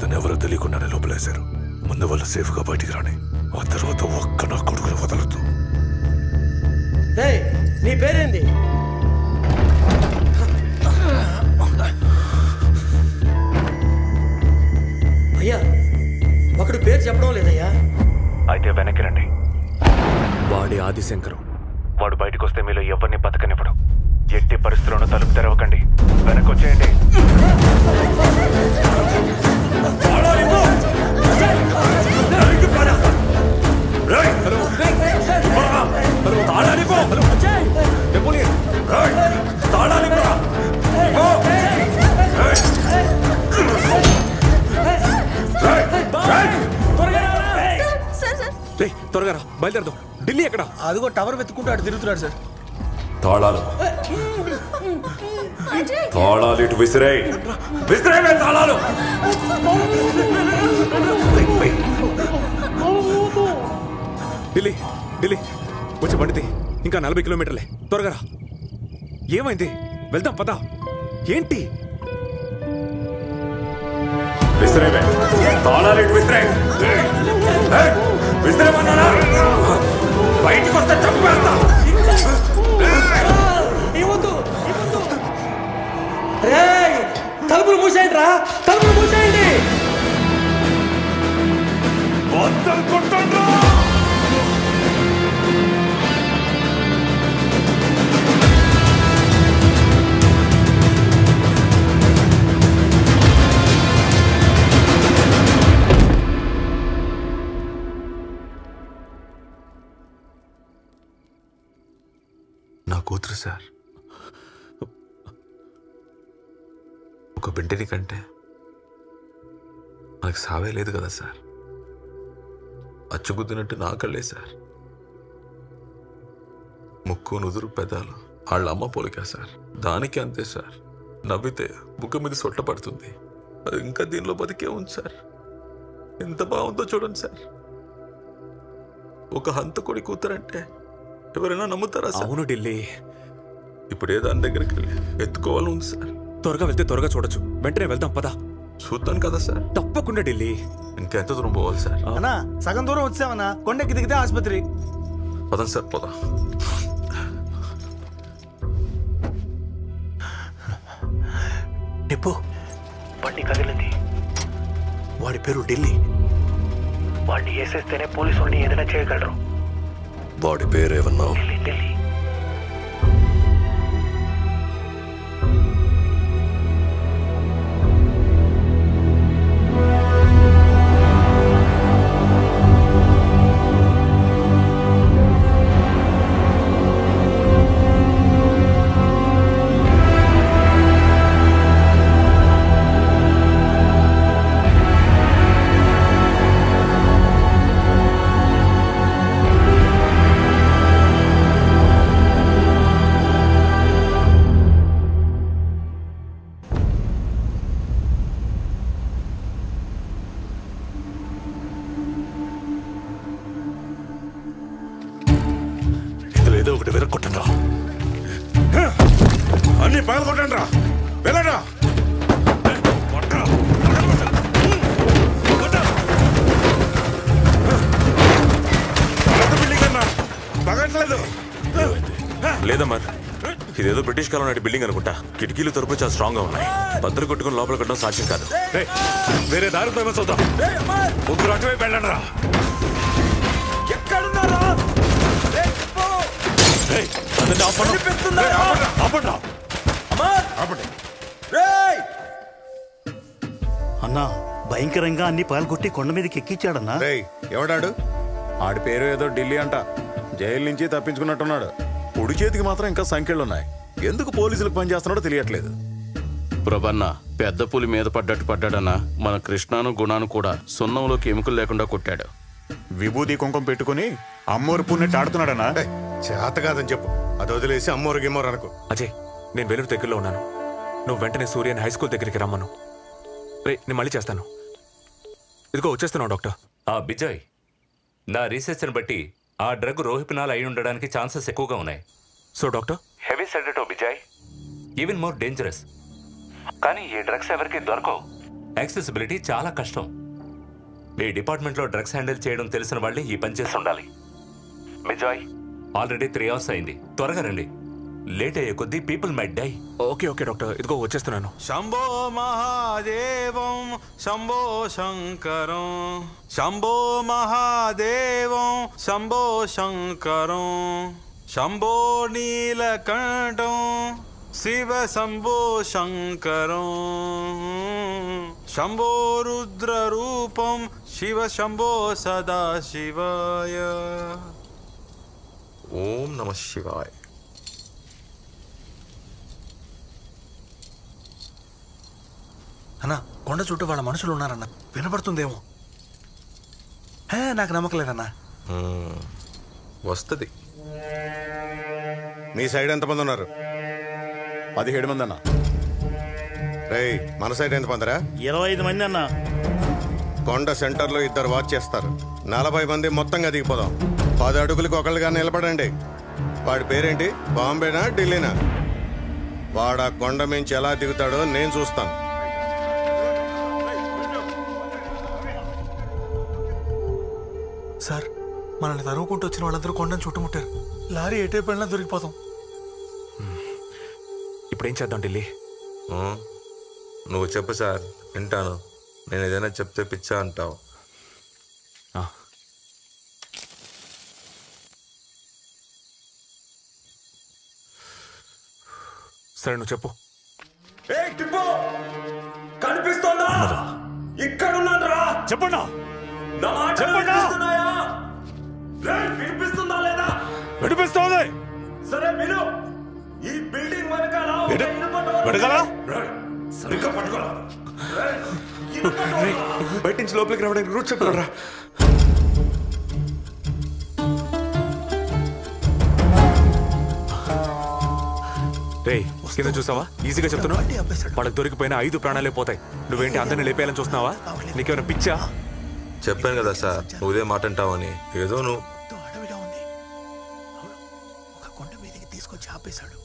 Speaker 14: తను ఎవరో తెలియకుండానే లోపలేశారు. ముందు వాళ్ళు సేఫ్గా బయటికి రాని, ఆ తర్వాత ఒక్క నా కొడుకులు వదలొద్దు.
Speaker 18: నీ పేరేంది? అయ్యా ఒకడు పేరు చెప్పడం లేదయ్యా.
Speaker 11: అయితే వెనక్కి రండి.
Speaker 1: వాడి ఆదిశంకరం.
Speaker 11: వాడు బయటకు వస్తే మీలో ఎవరిని బతకనివ్వడు. ఎట్టి పరిస్థితుల్లోనూ తలుపు తెరవకండి. వెనక్కి వచ్చేయండి.
Speaker 1: త్వరగా రా, బయలుదేరదాం. ఢిల్లీ ఎక్కడ?
Speaker 3: అదిగో టవర్ వెతుక్కుంటూ అటు తిరుగుతున్నాడు సార్.
Speaker 14: తాళాలు తాళాలు ఇటు విసిరాయి. విసిరాయి తాళాలు.
Speaker 1: ఢిల్లీ ఢిల్లీ వచ్చి బండిది. ఇంకా 40 కిలోమీటర్లే. త్వరగా రా. ఏమైంది? వెళ్దాం పద. ఏంటి?
Speaker 14: విసిరాయి తాళాలు ఇటు విసిరాయి. విసిరేమన్నారా? బయటికి వస్తే చంపేస్తా.
Speaker 18: తలుపులు మూసేయండి రా, తలుపులు మూసేయండి.
Speaker 4: నా కూతురు సార్. ఒక బిడ్డని కంటే మనకు సావే లేదు కదా సార్. అచ్చుగుద్దినట్టు నా కళ్ళే సార్. ముక్కు నుదురు పెదాలు వాళ్ళ అమ్మ పోలికా సార్. దానికి అంతే సార్. నవ్వితే ముక్కు మీద సొట్ట పడుతుంది. అది ఇంకా దీనిలో బతికే ఉంది సార్. ఎంత బాగుందో చూడండి సార్. ఒక హంతకుడి కూతురంటే ఎవరైనా నమ్ముతారా సార్?
Speaker 1: అవును ఢిల్లీ.
Speaker 4: ఇప్పుడే దాని దగ్గరికి వెళ్ళి ఎత్తుకోవాలని ఉంది సార్.
Speaker 1: త్వరగా వెళ్తే త్వరగా చూడొచ్చు. వెంటనే వెళ్దాం పద.
Speaker 4: చూద్దాం కదా సార్.
Speaker 1: తప్పకుండా ఢిల్లీ.
Speaker 4: ఇంకెంత దూరం పోవాలి సార్?
Speaker 3: అన్నా సగం దూరం వచ్చామన్నా. కొండకి దిగితే ఆసుపత్రి.
Speaker 4: పదండి సార్ పోదాం.
Speaker 3: నిప్పు
Speaker 11: బండి కదిలింది.
Speaker 3: వాడి పేరు ఢిల్లీ.
Speaker 11: వాడిని వేసేస్తేనే పోలీసు వాడిని ఏదైనా చేయగలరు.
Speaker 20: వాడి పేరేమన్నావు?
Speaker 11: ఢిల్లీ.
Speaker 2: అన్ని పగలు కొట్టండి రా. వెళ్ళరా. బిల్డింగ్ అన్నా పగట్లేదు.
Speaker 1: లేదమ్మా, ఇదేదో బ్రిటిష్ కాలం నాటి బిల్డింగ్ అనుకుంటా. కిటికీలు తరపు చాలా స్ట్రాంగ్ గా ఉన్నాయి. బద్దలు కొట్టుకుని లోపల కట్టడం సాధ్యం కాదు.
Speaker 14: వేరే దారితో ఏమో చూద్దాం. ముగ్గురు అటువైపు వెళ్ళండి రా.
Speaker 2: ఎక్కడున్నారా?
Speaker 12: అన్నా భయంకరంగా అన్ని పాల్గొట్టి కొండ మీదకి ఎక్కించాడన్నా.
Speaker 22: ఎవడాడు? ఆడి పేరు ఏదో ఢిల్లీ అంట. జైలు నుంచి తప్పించుకున్నట్టున్నాడు. కుడి చేతికి మాత్రం ఇంకా సంఖ్యలున్నాయి. ఎందుకు పోలీసులకు పనిచేస్తున్నాడో తెలియట్లేదు.
Speaker 17: ప్రభన్న పెద్ద పులి మీద పడ్డట్టు పడ్డాడన్నా. మన కృష్ణాను గుణాను కూడా సున్నంలోకి ఎముకలు లేకుండా కొట్టాడు.
Speaker 22: విభూతి కుంకుమ పెట్టుకుని అమ్మోరు పుణ్యట్టు ఆడుతున్నాడనా?
Speaker 23: చేత కాదని చెప్పు. అది వదిలేసి అమ్మోరు గిమ్మోరు అనుకో.
Speaker 1: అజయ్, నేను వెలుగు దగ్గరలో ఉన్నాను. నువ్వు వెంటనే సూర్యని హై స్కూల్ దగ్గరికి రమ్మను. రే, నేను మళ్ళీ చేస్తాను. ఇదిగో వచ్చేస్తున్నావు డాక్టర్.
Speaker 24: విజయ్, నా రీసెర్చ్ని బట్టి
Speaker 6: ఆ డ్రగ్ రోహిపినాల్ అయి ఉండడానికి ఛాన్సెస్ ఎక్కువగా ఉన్నాయి.
Speaker 1: So doctor,
Speaker 6: heavy sedative Vijay, even more dangerous. కానీ ఈ డ్రగ్స్ ఎవరికి దొరకవు, యాక్సెసిబిలిటీ చాలా కష్టం. మీ డిపార్ట్మెంట్లో డ్రగ్స్ హ్యాండిల్ చేయడం తెలిసిన వాళ్ళే ఈ పని చేసి ఉండాలి. విజయ్, ఆల్రెడీ 3 hours అయింది, త్వరగా రండి. లేట్ అయ్యే కొద్దీ people might die.
Speaker 1: Okay okay doctor, ఇదిగో వచ్చేస్తున్నాను.
Speaker 9: శంభో మహాదేవం శంభో శంకరం, శంభో మహాదేవం శంభో శంకరం, శంభో నీలకంఠం శివ శంభో శంకరం, శంభో రుద్రరూపం శివ శంభో సదాశివాయ.
Speaker 4: ఓం నమః శివాయ.
Speaker 3: అన్నా, కొండ చుట్టూ వాళ్ళ మనుషులు ఉన్నారన్న, వినపడుతుందేమో. నాకు నమ్మకం లేదన్నా.
Speaker 4: వస్తుంది.
Speaker 23: మీ సైడ్ ఎంతమంది ఉన్నారు?
Speaker 22: 17 మంది అన్న.
Speaker 23: రేయ్, మన సైడ్ ఎంతమంది రా?
Speaker 12: 25 మంది అన్న.
Speaker 23: కొండ సెంటర్లో 2 వాచ్ చేస్తారు. 40 మంది మొత్తంగా దిగిపోదాం. 10 అడుగులకు ఒకళ్ళుగా నిలబడండి. వాడి పేరేంటి? బాంబేనా ఢిల్లీనా? వాడు ఆ కొండ మించి ఎలా దిగుతాడో నేను చూస్తాను.
Speaker 3: సార్, మనల్ని తరుముకుంటూ వచ్చిన వాళ్ళందరూ కొండను చుట్టుముట్టారు. లారీ ఎటైపు వెళ్ళినా దొరికిపోతాం.
Speaker 1: ఇప్పుడేం చేద్దాం ఢిల్లీ?
Speaker 4: నువ్వు చెప్పు సార్, వింటాను. నేను ఏదైనా చెప్తే పిచ్చా అంటావు.
Speaker 1: సరే, నువ్వు చెప్పు.
Speaker 13: కనిపిస్తోందా? ఇక్కడున్నాను రా.
Speaker 22: చెప్పండి.
Speaker 13: వినిపిస్తుందా లేదా?
Speaker 22: వినిపిస్తోంది.
Speaker 13: సరే విను. ఈ బిల్డింగ్ వెనకాల సరిగ్గా పట్టుకోరా.
Speaker 1: బయట నుంచి లోపలికి రావడానికి రూట్ చెప్పరా. రే, కింద చూసావా? ఈజీగా చెప్తున్నా. వాళ్ళకి దొరికిపోయిన 5 ప్రాణాలే పోతాయి. నువ్వేంటి అందరిని లేపేయాలని చూస్తున్నావా? నీకేమైనా పిచ్చా?
Speaker 4: చెప్పాను కదా సార్, నువ్వు ఇదే మాట అంటావని. ఏదో నువ్వు
Speaker 3: అడవిలో ఉంది. ఒక కొండ మీదకి తీసుకొచ్చి ఆపేశాడు.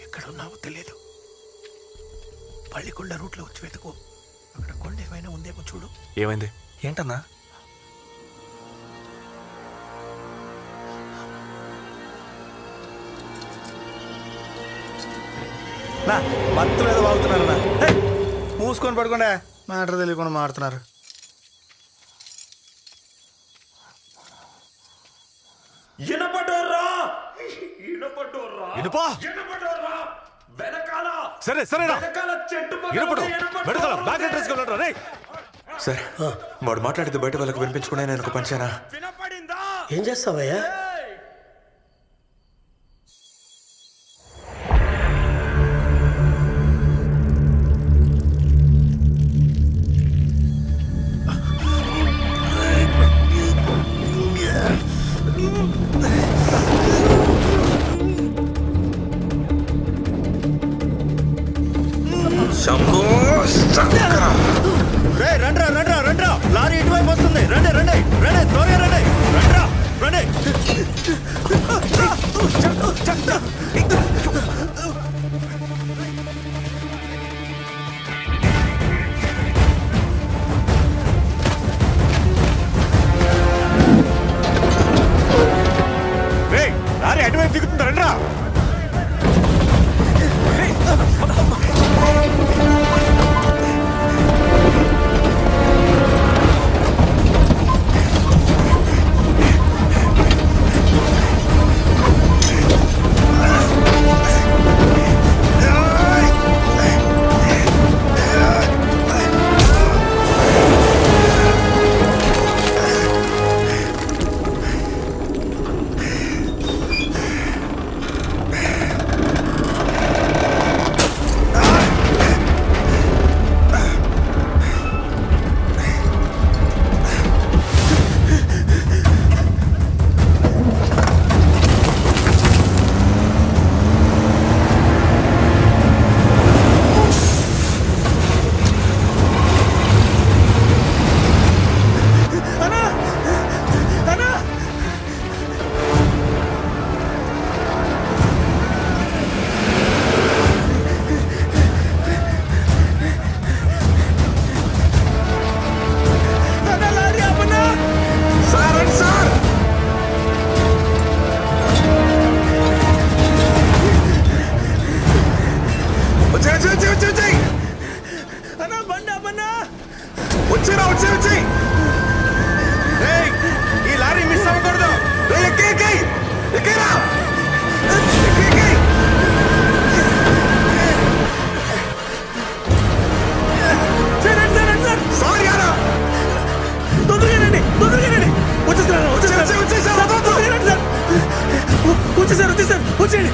Speaker 3: ఎక్కడ ఉన్నావో తెలియదు. పల్లికొండ రూట్లో వచ్చి వెతుకు. అక్కడ కొండ ఏమైనా ఉందేమో చూడు.
Speaker 1: ఏమైంది?
Speaker 3: ఏంటన్నా? మత్తులు ఏదో వాగుతున్నారన్నా. మూసుకొని పడుకోండి. మ్యాటర్ తెలియకుండా మాడుతున్నారు.
Speaker 22: సరే సరేరా,
Speaker 1: సార్, వాడు మాట్లాడితే బయట వాళ్ళకి వినిపించకుండా నేను ఒక పంచానా.
Speaker 18: ఏం చేస్తావయ్యా?
Speaker 12: రండ్రా రండ్రా రండ్రా, లారీ ఇటువైపు వస్తుంది. రండి రండి రండి, త్వరగా రండి. రండ్రా రండి.
Speaker 22: లారీ అటువైపు దిగుతుంది. రండ్రా.
Speaker 3: వచ్చేసారు వచ్చేయండి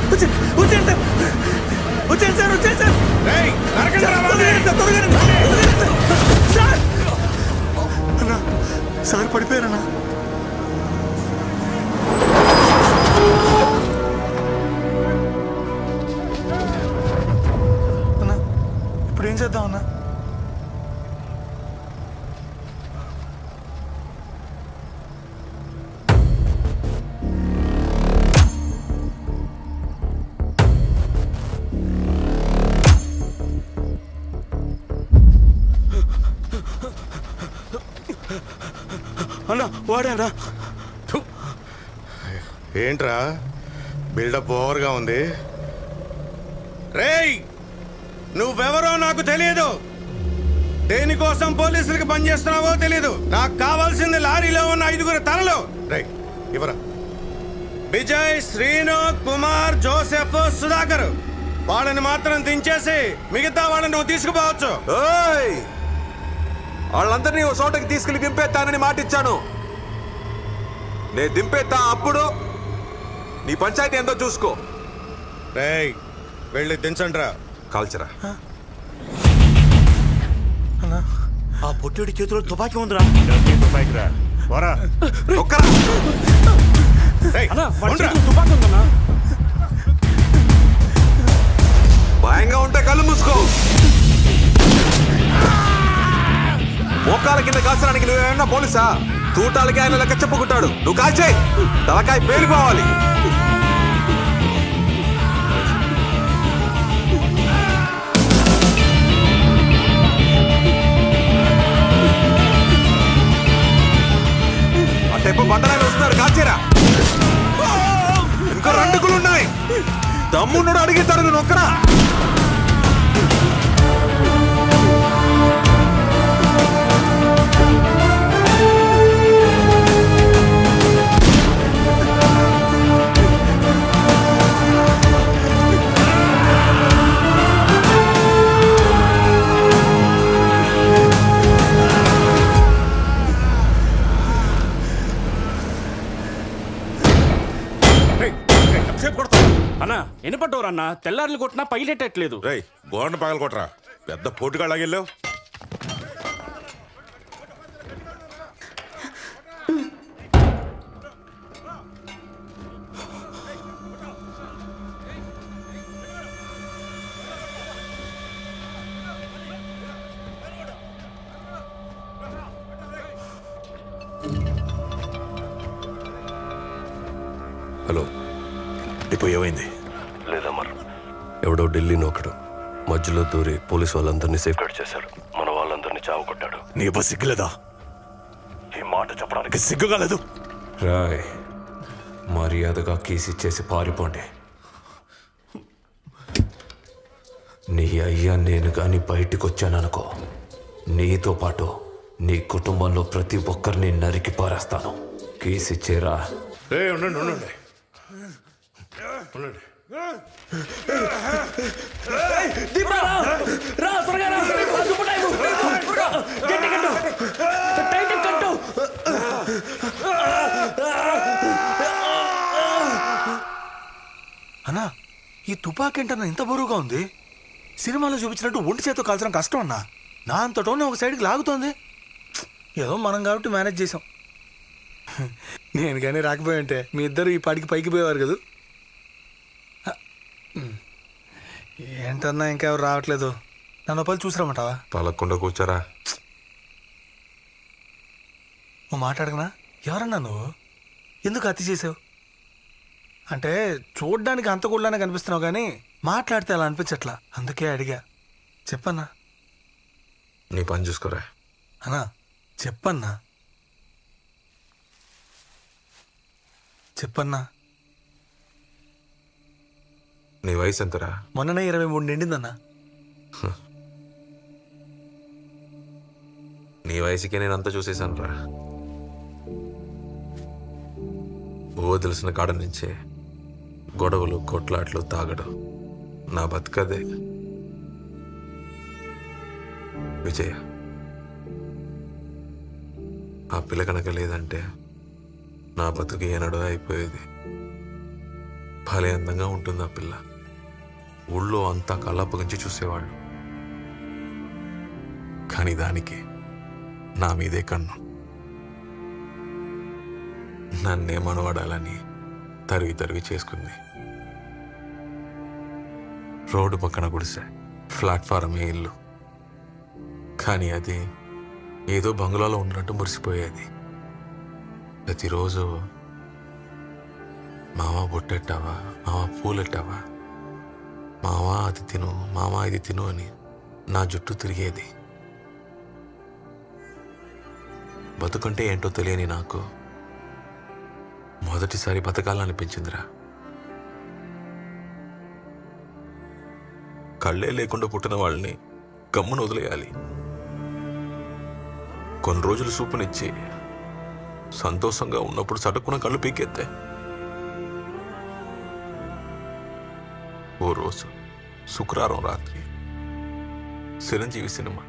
Speaker 3: సార్ అన్నా సార్ పడిపోయారన్నా అన్నా ఇప్పుడు ఏం చేద్దాం అన్నా అన్నా వాడారా
Speaker 23: ఏంట్రా బిల్డప్ ఓవర్గా ఉంది. రేయ్ నువ్వెవరో నాకు తెలియదు, దేనికోసం పోలీసులకు పనిచేస్తున్నావో తెలియదు. నాకు కావాల్సింది లారీలో ఉన్న 5 తలలు. రేయ్ ఇవరా విజయ్, శ్రీను, కుమార్, జోసెఫ్, సుధాకర్. వాళ్ళని మాత్రం దించేసి మిగతా వాళ్ళని నువ్వు తీసుకుపోవచ్చు.
Speaker 4: వాళ్ళందరినీ ఓ చోటకి తీసుకెళ్లి దింపేస్తానని మాటిచ్చాను. నేను దింపేస్తా, అప్పుడు నీ పంచాయతీ ఎంతో చూసుకో.
Speaker 23: రేయ్ వెళ్ళి దించండ్రా.
Speaker 4: కాల్చరా.
Speaker 12: ఆ పొట్టుడి చేతిలో తుపాకీ ఉందిరా. తుపాకీ రా వరా తుపాకీ ఉందన్నా.
Speaker 4: భయంగా ఉంటే కళ్ళు మూసుకో. మోకాల కింద కాల్చడానికి నువ్వేమన్నా పోలీసా? తూటాలకి ఆయన లెక్క చెప్పుకుంటాడు. నువ్వు కాల్చేయి, తలకాయ పేలిపోవాలి. అట్టెప్పు బండరాలు వస్తున్నారు, కాల్చేరా. ఇంకా 2 గుళ్ళు ఉన్నాయి. దమ్మున్నాడు అడిగిస్తాడు, నువ్వు ఒక్కరా.
Speaker 12: అన్నా ఎన్ని పట్టోరు అన్నా? తెల్లారులు కొట్టినా పైలెట్టట్లేదు.
Speaker 2: రేయ్ గోడను పగలు కొట్టరా, పెద్ద పోటుగాళ్ళగిల్లావు.
Speaker 20: హలో,
Speaker 14: డిపో ఏమైంది?
Speaker 20: లేదమ్మర్, ఎవడో ఢిల్లీ నోకడు మధ్యలో దూరి పోలీసు వాళ్ళందరినీ సేఫ్ గార్డ్ చేశాడు. మన వాళ్ళందరినీ చావు కొట్టాడు.
Speaker 14: నీ బస్ సిగ్గులేదా? ఈ మాట చెప్పడానికి సిగ్గుగా లేదు.
Speaker 1: రాయ్ మర్యాదగా కీసిచ్చేసి పారిపోండి. నీ అయ్యా నేను కానీ బయటికి వచ్చాననుకో, నీతో పాటు నీ కుటుంబంలో ప్రతి ఒక్కరిని నరికి పారేస్తాను. కీసిచ్చేరా.
Speaker 2: ఉండండి ఉండండి.
Speaker 3: అన్నా ఈ తుపాకీ ఏంటన్నా ఇంత బరువుగా ఉంది? సినిమాలో చూపించినట్టు ఒంటి చేతితో కాల్చడం కష్టం అన్నా. నా అంతటోనే ఒక సైడ్కి లాగుతోంది. ఏదో మనం కాబట్టి మేనేజ్ చేసాం. నేను కానీ రాకపోయి ఉంటే మీ ఇద్దరు ఈ పాటికి పైకి పోయేవారు కదా. ఏంటన్నా ఇంకా ఎవరు రావట్లేదు? నన్ను పలు చూసిరామంటావా?
Speaker 4: పలకుండా కూర్చోరా.
Speaker 3: ఓ మాట్లాడగనా? ఎవరన్నా నువ్వు? ఎందుకు హత్య చేసావు? అంటే చూడ్డానికి అంత కూడలానే కనిపిస్తున్నావు కానీ మాట్లాడితే అలా అనిపించట్లా, అందుకే అడిగా. చెప్పన్నా.
Speaker 4: నీ పని చూసుకోరా.
Speaker 3: అన్నా చెప్పన్నా, చెప్పన్నా.
Speaker 4: నీ వయసు ఎంతరా?
Speaker 3: మొన్ననే 23 నిండిందన్నా.
Speaker 4: నీ వయసుకే నేను అంతా చూసేశాను రా. ఓ తెలిసిన కాడ నుంచే గొడవలు, కొట్లాట్లు, తాగడం నా బతుకదే. విజయ, ఆ పిల్ల కనుక లేదంటే నా బతుకు ఏనాడో అయిపోయేది. భలే అందంగా ఉంటుంది ఆ పిల్ల. ఊళ్ళో అంతా కళ్ళప్పగించి చూసేవాళ్ళు, కానీ దానికి నా మీదే కన్ను. నన్నే మనవాడాలని తరివి తరివి చేసుకుంది. రోడ్డు పక్కన గుడిసె, ప్లాట్ఫారమే ఇల్లు. కానీ అది ఏదో బంగ్లాలో ఉన్నట్టు మురిసిపోయేది. ప్రతిరోజు మామ బొట్టెట్టావా, మామ పూలెట్టావా, మామ అది తిను, మామ ఇది తిను అని నా జుట్టు తిరిగేది. బతుకంటే ఏంటో తెలియని నాకు మొదటిసారి బతకాలనిపించిందిరా. కళ్ళే లేకుండా పుట్టిన వాళ్ళని గమ్మును వదిలేయాలి. కొన్ని రోజులు సూపునిచ్చి సంతోషంగా ఉన్నప్పుడు సటుక్కున కళ్ళు పీకెత్తే. ఓ రోజు శుక్రవారం రాత్రి చిరంజీవి సినిమా.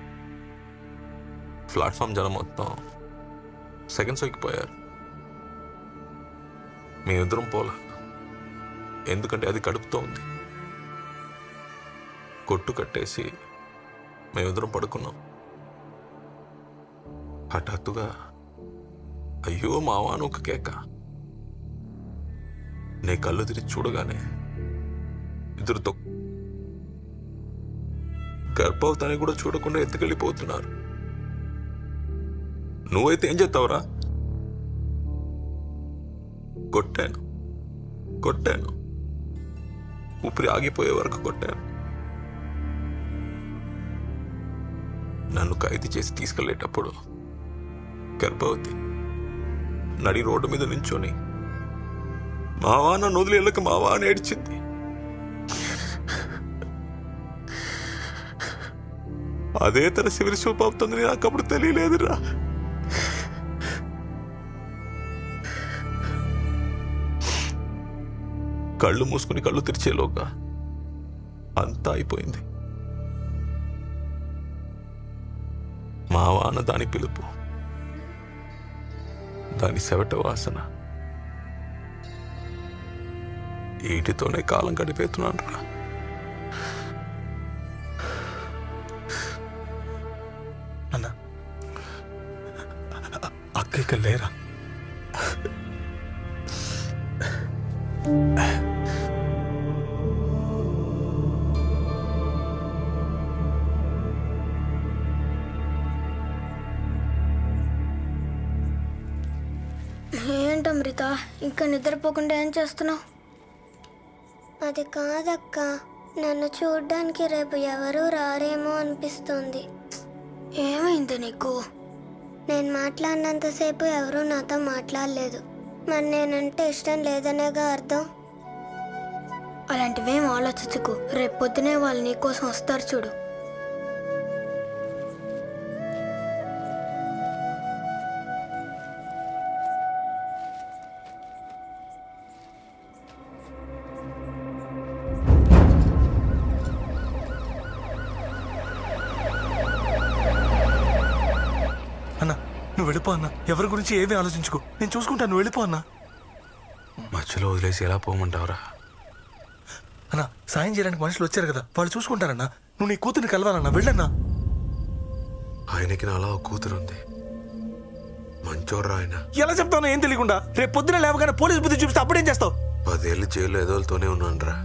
Speaker 4: ప్లాట్ఫామ్ జనం మొత్తం సెకండ్ షోకి పోయారు. మేమిద్దరం పోలా, ఎందుకంటే అది కడుపుతో ఉంది. కొట్టు కట్టేసి మేమిద్దరం పడుకున్నాం. హఠాత్తుగా అయ్యో మావా అని ఒక కేక. నే కళ్ళు తిరిగి చూడగానే ఇద్దరుతో గర్భవతాన్ని కూడా చూడకుండా ఎత్తుకెళ్ళిపోతున్నారు. నువ్వైతే ఏం చేస్తావురా? కొట్టాను ఊపిరి ఆగిపోయే వరకు కొట్టాను. నన్ను ఖైదు చేసి తీసుకెళ్లేటప్పుడు గర్భవతి నడి రోడ్డు మీద నించొని మావా నన్ను వదిలి వెళ్ళక మావా అని ఏడ్చింది. అదే తన శివరి చూపుతుందని నాకు అప్పుడు తెలియలేదురా. కళ్ళు మూసుకుని కళ్ళు తెరిచేలోగా అంతా అయిపోయింది. మావా అన్న దాని పిలుపు, దాని చెమట వాసన, వీటితోనే కాలం గడిపేస్తున్నాను రా.
Speaker 3: అన్నా అక్క ఇక్కడ లేరా?
Speaker 5: ఏంటమృత ఇంకా నిద్రపోకుండా ఏం చేస్తున్నావు?
Speaker 8: అది కాదక్క, నన్ను చూడ్డానికి రేపు ఎవరూ రారేమో అనిపిస్తుంది.
Speaker 5: ఏమైంది నీకు?
Speaker 8: నేను మాట్లాడినంతసేపు ఎవరూ నాతో మాట్లాడలేదు. మరి నేనంటే ఇష్టం లేదనేగా అర్థం.
Speaker 5: అలాంటివేం ఆలోచించుకు, రేపు పొద్దునే వాళ్ళు నీకోసం వస్తారు చూడు.
Speaker 3: అన్నా నువ్వు వెళ్ళిపో అన్నా, ఎవరి గురించి ఏమీ ఆలోచించుకో, నేను చూసుకుంటాను. నువ్వు వెళ్ళిపో అన్నా.
Speaker 4: మధ్యలో వదిలేసి ఎలా పోమంటావురా?
Speaker 3: అన్నా సాయం చేయడానికి మనుషులు వచ్చారు కదా, వాళ్ళు చూసుకుంటారన్నా. నువ్వు నీ కూతుర్ని కలవాలన్నా, వెళ్ళన్నా.
Speaker 4: ఆయనకి నాలా ఒక కూతురు ఉంది, మంచోర్రా ఆయన.
Speaker 3: ఎలా చెప్తావు ఏం తెలియకుండా? రేపు పొద్దున లేవగానే పోలీసు బుద్ధి చూపిస్తే అప్పుడేం చేస్తావు?
Speaker 4: 10 ఏళ్ళు జైల్లో ఎదోలతోనే ఉన్నానురా.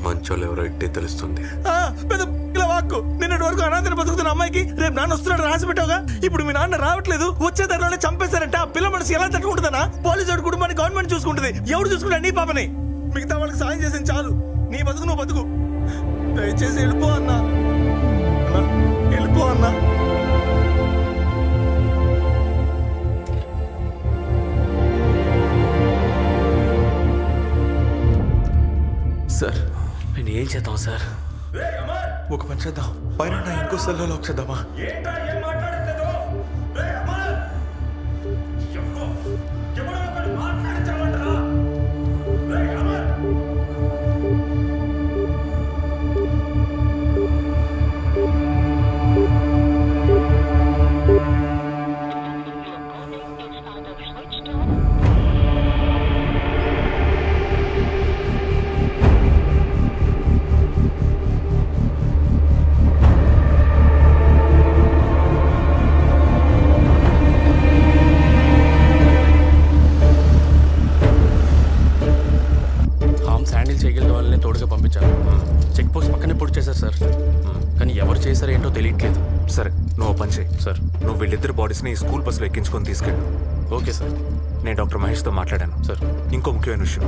Speaker 4: మంచోళ్ళు ఎవరో ఇట్టే తెలుస్తుంది.
Speaker 3: ఇలా వాక్కు నిన్నటి వరకు అనాథని బతుకుతున్న అమ్మాయికి రేపు నాన్న వస్తున్నాడు రాసి పెట్టావుగా. ఇప్పుడు మీ నాన్న రావట్లేదు, వచ్చే ధరలోనే చంపేశారంటే ఆ పిల్ల మనసు ఎలా తట్టుకుంటుందన్నా? పోలీసు వాడి కుటుంబాన్ని గవర్నమెంట్ చూసుకుంటుంది. ఎవడు చూసుకుంటా? నీ పాపని. మిగతా వాళ్ళకి సాయం చేసింది చాలు, నీ బతుకు నువ్వు బతుకు. దయచేసి వెళ్ళిపో అన్నా, వెళ్ళిపో అన్నా.
Speaker 15: సార్ నేను ఏం చేద్దాం సార్?
Speaker 3: ఒక పని చేద్దాం, పైన ఇంకో సెల్లో లాక్ చేద్దామా?
Speaker 7: తోడుగా పంపించాను. చెక్ పోస్ట్ పక్కనే పొడి చేశారు సార్, కానీ ఎవరు చేశారో ఏంటో తెలియట్లేదు.
Speaker 1: సరే నువ్వు పని చేయి
Speaker 7: సార్.
Speaker 1: నువ్వు వీళ్ళిద్దరు బాడీస్ని స్కూల్ బస్సులో ఎక్కించుకొని తీసుకెళ్ళు.
Speaker 7: Okay sir.
Speaker 1: నేను డాక్టర్ మహేష్తో మాట్లాడాను
Speaker 7: సార్.
Speaker 1: ఇంకో ముఖ్యమైన విషయం,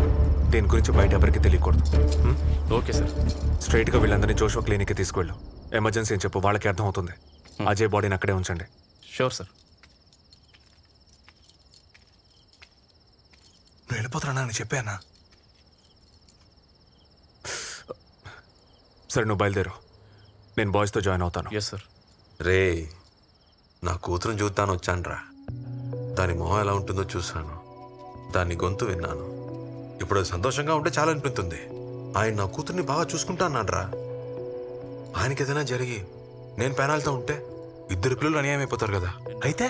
Speaker 1: దీని గురించి బయట ఎవరికి తెలియకూడదు.
Speaker 7: Okay sir.
Speaker 1: స్ట్రైట్గా వీళ్ళందరినీ జోషువా క్లినిక్కి తీసుకెళ్ళు. ఎమర్జెన్సీ అని చెప్పు, వాళ్ళకి అర్థం అవుతుంది. అజయ్ బాడీని అక్కడే ఉంచండి.
Speaker 7: Sure sir.
Speaker 3: నువ్వు వెళ్ళిపోతున్నా అని చెప్పానా?
Speaker 1: సరే నువ్వు బయలుదేరు, నేను బాయ్స్తో జాయిన్ అవుతాను.
Speaker 7: Yes sir.
Speaker 4: రే, నా కూతురుని చూద్దాను వచ్చానురా. దాని మొహం ఎలా ఉంటుందో చూశాను, దాని గొంతు విన్నాను. ఇప్పుడు అది సంతోషంగా ఉంటే చాలా అనిపిస్తుంది. ఆయన నా కూతుర్ని బాగా చూసుకుంటా అన్నాడ్రా. ఆయనకి ఏదైనా జరిగి నేను పేనాలతో ఉంటే ఇద్దరు పిల్లలు అన్యాయం అయిపోతారు కదా.
Speaker 3: అయితే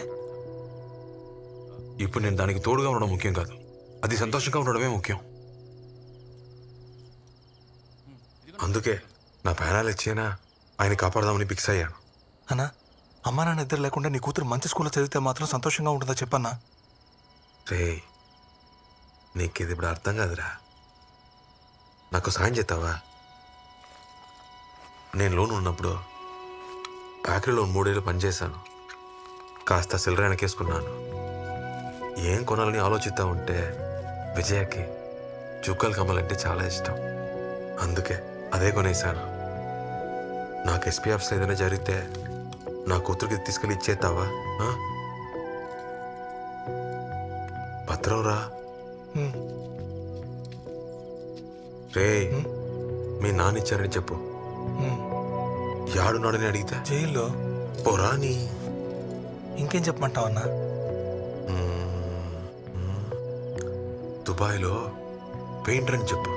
Speaker 4: ఇప్పుడు నేను దానికి తోడుగా ఉండడం ముఖ్యం కాదు, అది సంతోషంగా ఉండడమే ముఖ్యం. అందుకే నా పేనాలు ఇచ్చేనా ఆయన కాపాడదామని ఫిక్స్ అయ్యాను.
Speaker 3: అన్నా, అమ్మా నాన్న ఇద్దరు లేకుండా నీ కూతురు మంచి స్కూల్లో చదివితే మాత్రం సంతోషంగా ఉంటుందా చెప్పన్నా?
Speaker 4: రే, నీకు ఇది ఇప్పుడు అర్థం కాదురా. నాకు సాయం చేస్తావా? నేను లోన్ ఉన్నప్పుడు ఫ్యాక్టరీలో 3 ఏళ్ళు పనిచేశాను. కాస్త సిల్లర వెనకేసుకున్నాను. ఏం కొనాలని ఆలోచిస్తా ఉంటే విజయకి చుక్కలు కమ్మాలంటే చాలా ఇష్టం. అందుకే అదే కొనేశాను. నాకు ఎస్పీ ఆఫీస్లో ఏదైనా జరిగితే నా కూతురికి తీసుకెళ్ళి ఇచ్చేస్తావా? పత్రం రా. రే, మీ నాన్న ఇచ్చారని చెప్పు. యాడున్నాడని అడిగితే
Speaker 3: జైల్లో
Speaker 4: పోరాని.
Speaker 3: ఇంకేం చెప్పమంటావన్నా?
Speaker 4: దుబాయ్లో పెయింటర్ అని చెప్పు,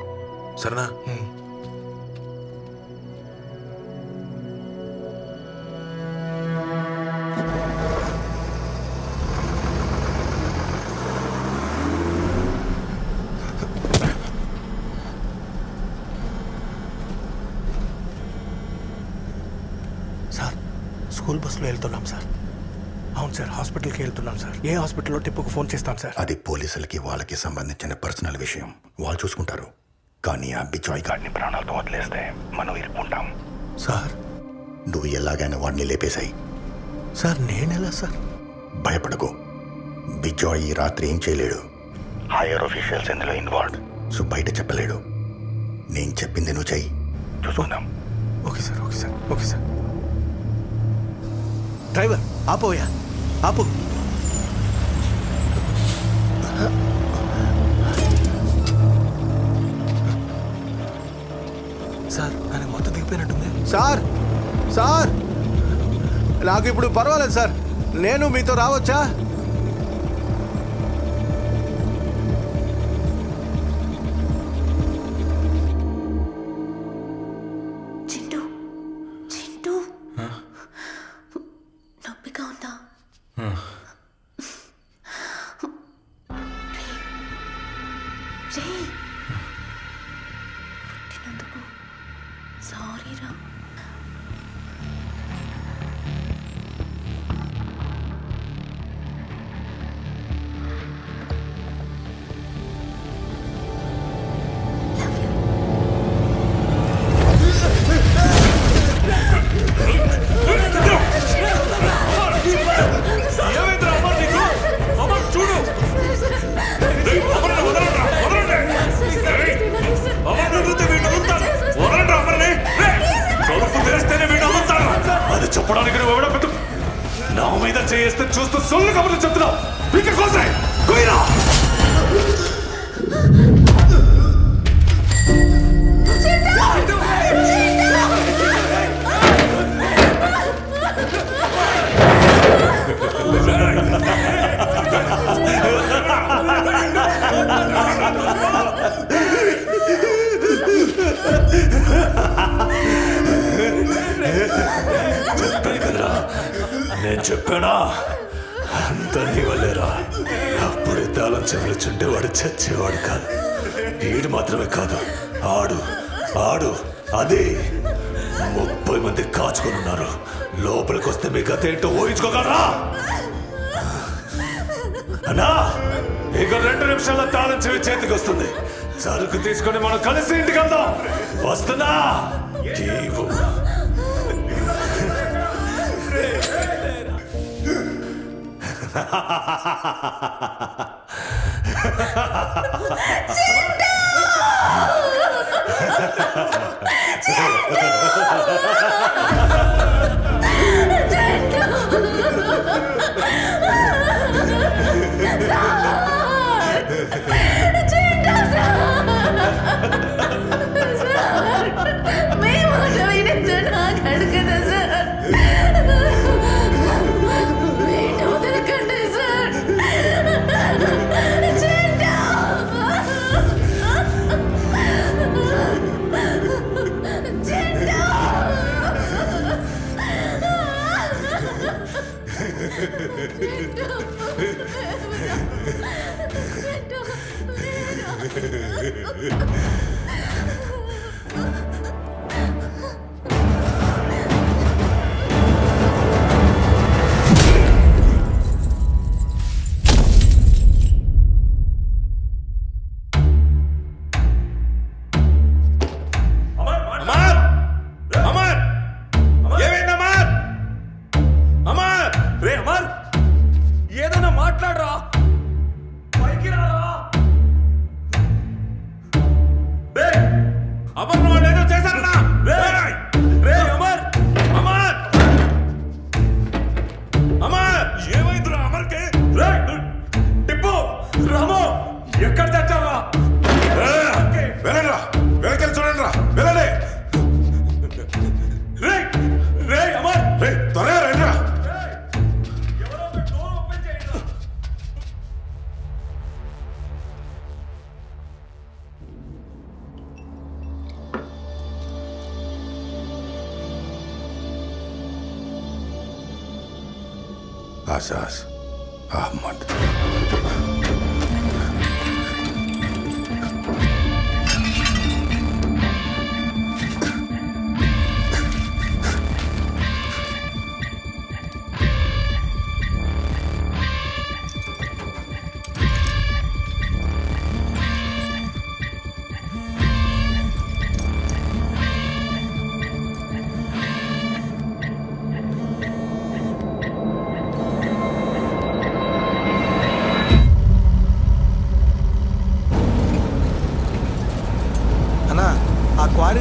Speaker 4: సరేనా?
Speaker 3: సార్, స్కూల్ బస్సులో వెళ్తున్నాం సార్. అవును సార్, హాస్పిటల్కి వెళ్తున్నాం సార్. ఏ హాస్పిటల్లో టిప్పుకు ఫోన్ చేస్తాం సార్.
Speaker 10: అది పోలీసులకి వాళ్ళకి సంబంధించిన పర్సనల్ విషయం, వాళ్ళు చూసుకుంటారు. కానీ ఆ బిజాయ్ గాడిని ప్రాణాలతో వదిలేస్తే మనం ఇరుక్కుంటాం.
Speaker 3: సార్,
Speaker 10: నువ్వు ఎలాగైనా వాడిని లేపేశాయి.
Speaker 3: సార్ నేనెలా సార్?
Speaker 10: భయపడకు, బిజాయ్ ఈ రాత్రి ఏం చేయలేడు. హైయర్ ఆఫీషియల్స్ ఇందులో ఇన్వాల్వ్, సో బయట చెప్పలేడు. నేను చెప్పింది నువ్వు చెయ్యి, చూసుకుందాం.
Speaker 3: Okay sir, okay sir, okay sir. Driver ఆపోయా, ఆపు. సార్, ఆయన మొత్తం దిగిపోయినట్టుంది.
Speaker 21: సార్, సార్ నాకు ఇప్పుడు పర్వాలేదు సార్, నేను మీతో రావచ్చా?
Speaker 16: చింటూ, చింటూ, నొప్పిగా ఉందా? పుట్టినందుకు సారీరా.
Speaker 14: అది చెప్పడానికి నువ్వు ఎవడో పెట్టు. నా మీద చేస్తే చూస్తూ సొల్లు కబుర్లు చెప్తున్నావు. పీక కోసాయి కుయిరా. చెప్పాను కదరా, నేను చెప్పానా? అంత నీ వల్లేరా. అప్పుడు తాళం చెవులు చుంటే వాడు చచ్చేవాడు కాదు. ఈడు మాత్రమే కాదు, ఆడు ఆడు అదే 30 మంది కాచుకొని ఉన్నారు. లోపలికి వస్తే మీ గత ఏంటో ఊహించుకోగలరా? అన్నా, ఇక 2 నిమిషాల తాళం చెవి చేతికి వస్తుంది. సరుకు తీసుకొని మనం కలిసి ఇంటికి వెళ్దాం. వస్తున్నా. జీవు.
Speaker 10: आजाज अहमद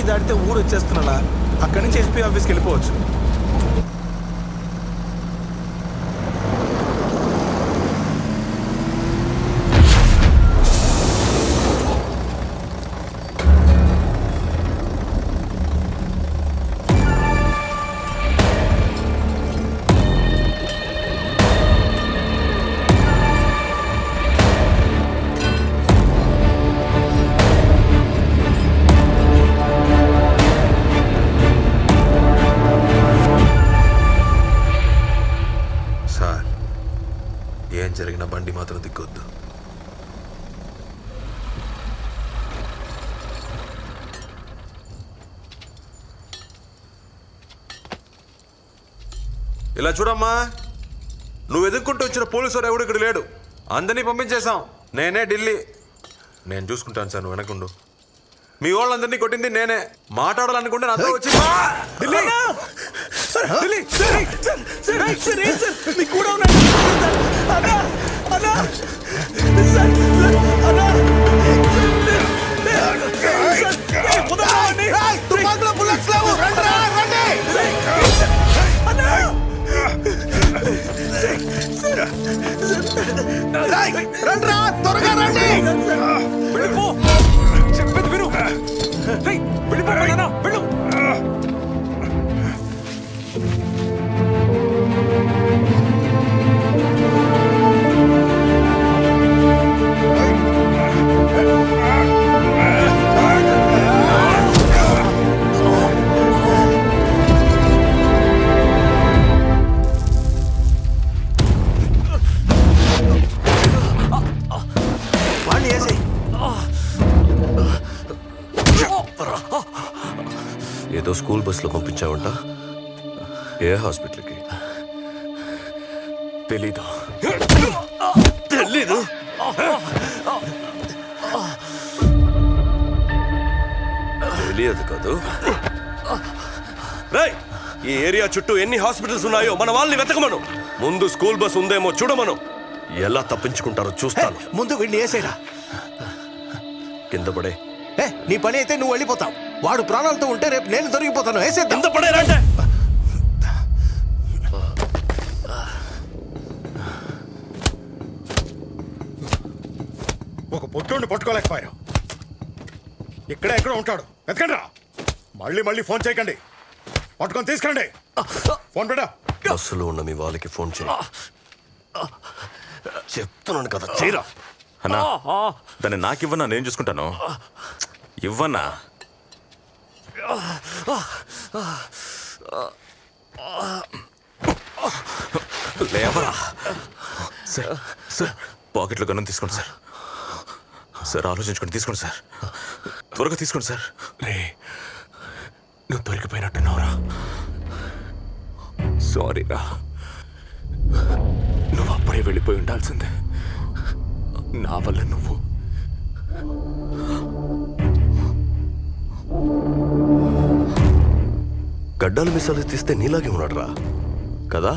Speaker 3: దాటితే ఊరు వచ్చేస్తున్నా. అక్కడి నుంచి ఎస్పీ ఆఫీస్కి వెళ్ళిపోవచ్చు.
Speaker 4: జరిగిన బండి మాత్రం దిగ్గొద్దు. ఇలా చూడమ్మా, నువ్వు ఎదుర్కొంటూ వచ్చిన పోలీసు వాడు ఎవడు ఇక్కడ లేడు. అందరినీ పంపించేశాం. నేనే ఢిల్లీ. నేను చూసుకుంటాను సార్, నువ్వు వెనకుండు. మీ వాళ్ళందరినీ కొట్టింది నేనే. మాట్లాడాలనుకుంటే నాతో వచ్చి
Speaker 3: త్వరగా రండి.
Speaker 1: చెప్పేది విను. వెళ్ళిపోయినా వెళ్ళు.
Speaker 20: ఏదో స్కూల్ బస్సులో పంపించావంట. ఏ హాస్పిటల్కి?
Speaker 1: తెలీదు.
Speaker 20: తెలియదు కదూ. రేయ్, ఈ ఏరియా చుట్టూ ఎన్ని హాస్పిటల్స్ ఉన్నాయో మన వాళ్ళని వెతకమను. ముందు స్కూల్ బస్ ఉందేమో చూడమను. ఎలా తప్పించుకుంటారో చూస్తాను.
Speaker 3: ముందు వీడిని వేసేరా.
Speaker 20: కింద పడే.
Speaker 3: నీ పని అయితే నువ్వు వెళ్ళిపోతావు. వాడు ప్రాణాలతో ఉంటే రేపు నేను దొరికిపోతాను. వేసే
Speaker 20: కింద పడేరంటే.
Speaker 22: ఒక పొట్టోడిని పట్టుకోలేకపోయారు. ఇక్కడే ఎక్కడో ఉంటాడు, వెతకండి రా. మళ్ళీ ఫోన్ చేయకండి, పట్టుకొని తీసుకురండి. ఫోన్ పెట్టా.
Speaker 20: బస్సులో ఉన్న మీ వాళ్ళకి ఫోన్ చేయి. చెప్తున్నాను కదా, చేయరా.
Speaker 1: అన్నా, దాన్ని నాకివ్వన్నా, నేను చూసుకుంటాను. ఇవ్వన్నా. లేవరా. సార్ పాకెట్లో గన్నం తీసుకోండి సార్. సార్ ఆలోచించుకోండి, తీసుకోండి సార్. త్వరగా తీసుకోండి సార్. రే, నువ్వు దొరికిపోయినట్టున్నావురా. సారీ రా, నువ్వు అప్పుడే వెళ్ళిపోయి ఉండాల్సిందే. నా వల్ల నువ్వు
Speaker 20: గడ్డాలు మిసాలు తీస్తే నీలాగే ఉన్నాడు రా కదా.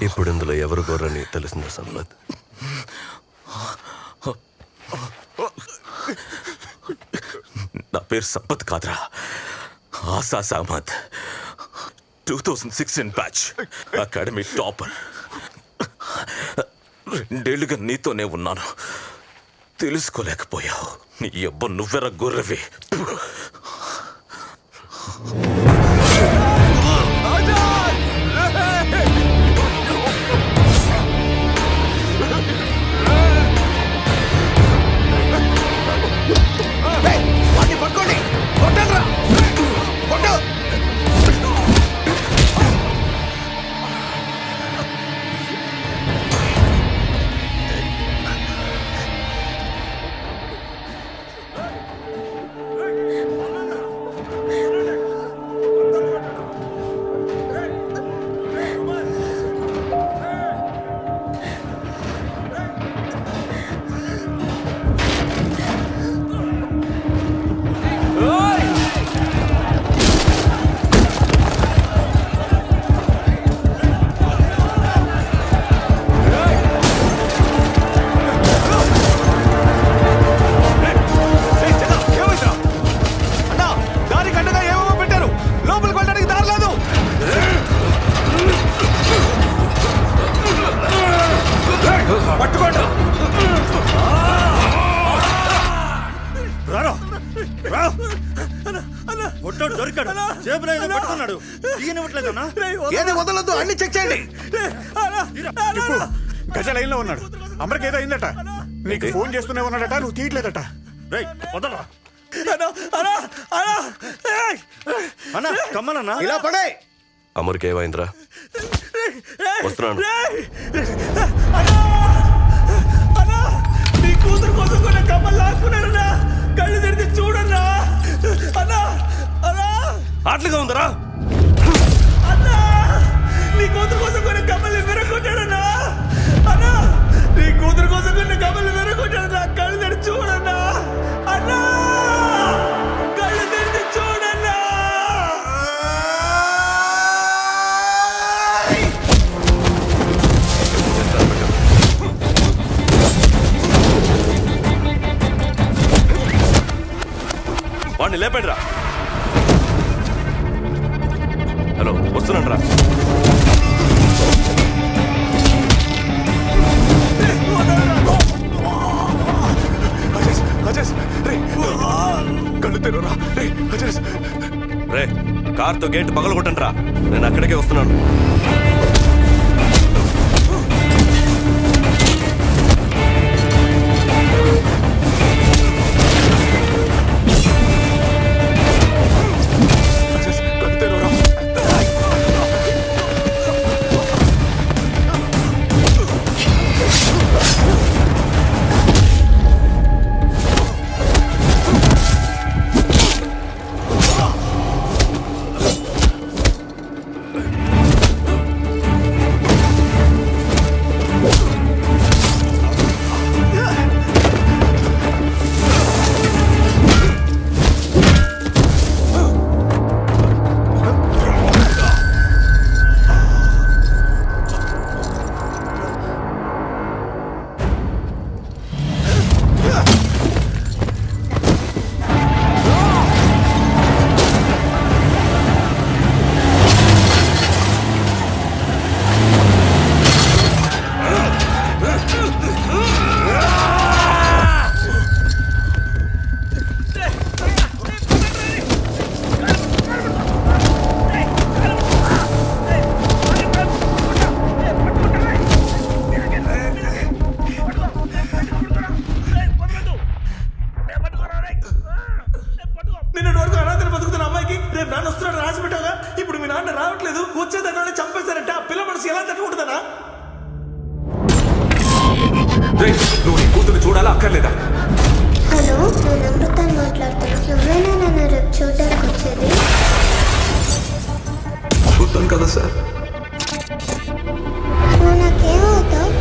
Speaker 20: ఇప్పుడు ఇందులో ఎవరు గొర్రని తెలిసిందా సంపత్?
Speaker 1: నా పేరు సంపత్ కాదురా, ఆసాస్ అహ్మద్. 2016 batch, academy topper. 2 ఏళ్లుగా నీతోనే ఉన్నాను, తెలుసుకోలేకపోయావు. నీ అబ్బ నువ్వెరా గొర్రెవి.
Speaker 3: పట్టుకోండి, కొట్టండి రా, కొట్టు. వదలొద్దు, అన్ని చెక్ చేయండి.
Speaker 22: గజ లైన్ లో ఉన్నాడు. అమర్కి ఏదో అయిందట, నీకు ఫోన్ చేస్తూనే ఉన్నాడట, నువ్వు తీయట్లేదట.
Speaker 12: కమ్మనన్నా
Speaker 3: ఇలా పడే.
Speaker 20: అమర్కి ఏమైందిరా? వస్తున్నాను.
Speaker 3: నీ కూతురు కోసం కూడా కమ్మలు లాక్కున్నారన్నా. కళ్ళు తెరిచి చూడన్నా. అన్నా, అన్నా,
Speaker 20: ఆటలుగా ఉందరా.
Speaker 3: నీ కూతురు కోసం కొన్ని కమ్మల్ని విరగొట్టాడన్నా. అన్నా, నీ కూతురు కోసం కొన్ని కమ్మల్ని విరగొట్టాడన్నా. కళ్ళు తెరిచి చూడన్నా. అన్నా, కళ్ళు తెరిచి చూడన్నా.
Speaker 20: వాడిని లేపండి రా. హలో, వస్తున్నాను రా.
Speaker 1: కళ్ళు తెరురా.
Speaker 20: రే, కార్తో గేట్ పగలు కొట్టండి రా. నేను అక్కడికే వస్తున్నాను.
Speaker 3: వచ్చేదాన్ని చంపేశారంటే ఆ పిల్ల మనసు ఎలా తట్టుకుంటుందనా?
Speaker 1: నువ్వు నీ కూతురు చూడాలా అక్కర్లేదా?
Speaker 8: హలో, నేను అమృతాన్ని మాట్లాడుతున్నా. నువ్వేనా నన్ను రేపు చూడడానికి వచ్చేది?
Speaker 4: చూద్దాం కదా సార్.
Speaker 8: నువ్వు నాకేమవుతావు?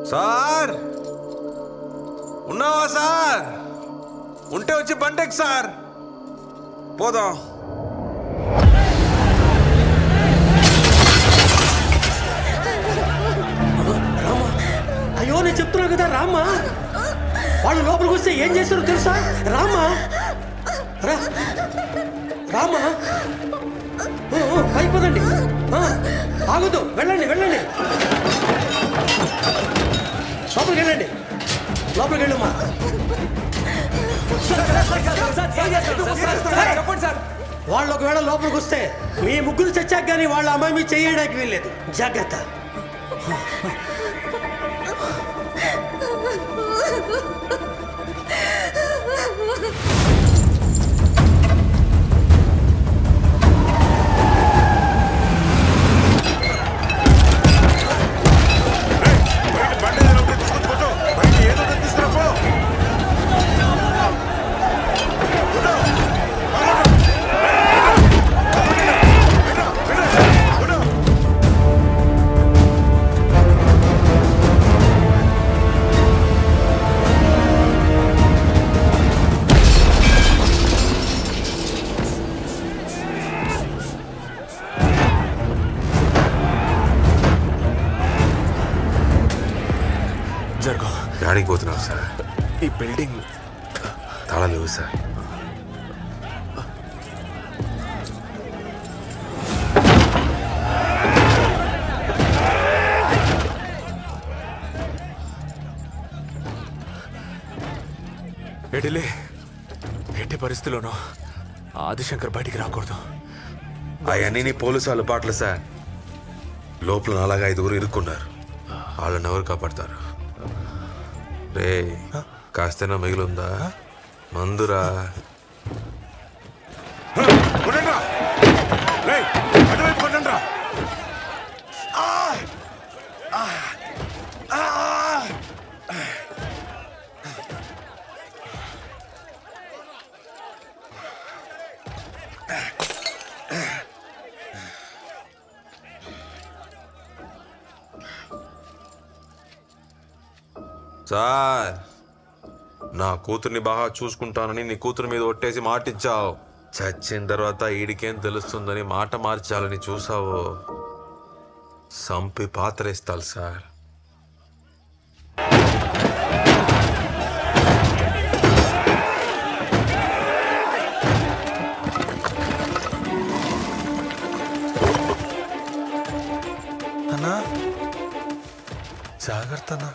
Speaker 9: సార్ ఉన్నావా సార్? ఉంటే వచ్చి బండెక్ సార్, పోదాం.
Speaker 18: అయ్యో నేను చెప్తున్నా కదా రామ్మా. వాళ్ళు లోపలికి వస్తే ఏం చేస్తారో తెలుసా? రామ్మా రామ్మా, పైకి పదండి. ఆగొద్దు, వెళ్ళండి వెళ్ళండి, లోపలికి వెళ్ళండి, లోపలికి వెళ్ళమ్మా. వాళ్ళు ఒకవేళ లోపలికి వస్తే మీ ముగ్గురు చచ్చాక కానీ వాళ్ళ అమ్మాయి మీద చేయడానికి వీల్లేదు. జాగ్రత్త.
Speaker 4: యాడికి పోతున్నావు సార్?
Speaker 1: ఈ బిల్డింగ్
Speaker 4: తాళాలు లేవు సార్.
Speaker 1: ఎడిలే, ఎట్టి పరిస్థితిలోనూ ఆదిశంకర్ బయటికి రాకూడదు.
Speaker 4: అవన్నీ నీ పోలీసు అలవాట్లు సార్. లోపల అలాగా 5 ఇరుక్కున్నారు. వాళ్ళని ఎవరు కాపాడతారు? రే, కాస్తైనా మిగిలిందా? మందురా. సార్ నా కూతుర్ని బాగా చూసుకుంటానని నీ కూతురు మీద ఒట్టేసి మాటిచ్చావు. చచ్చిన తర్వాత ఈడికేం తెలుస్తుందని మాట మార్చాలని చూసావు. సంపి పాత్రేస్తాను సార్.
Speaker 3: అన్నా జాగ్రత్త అన్నా.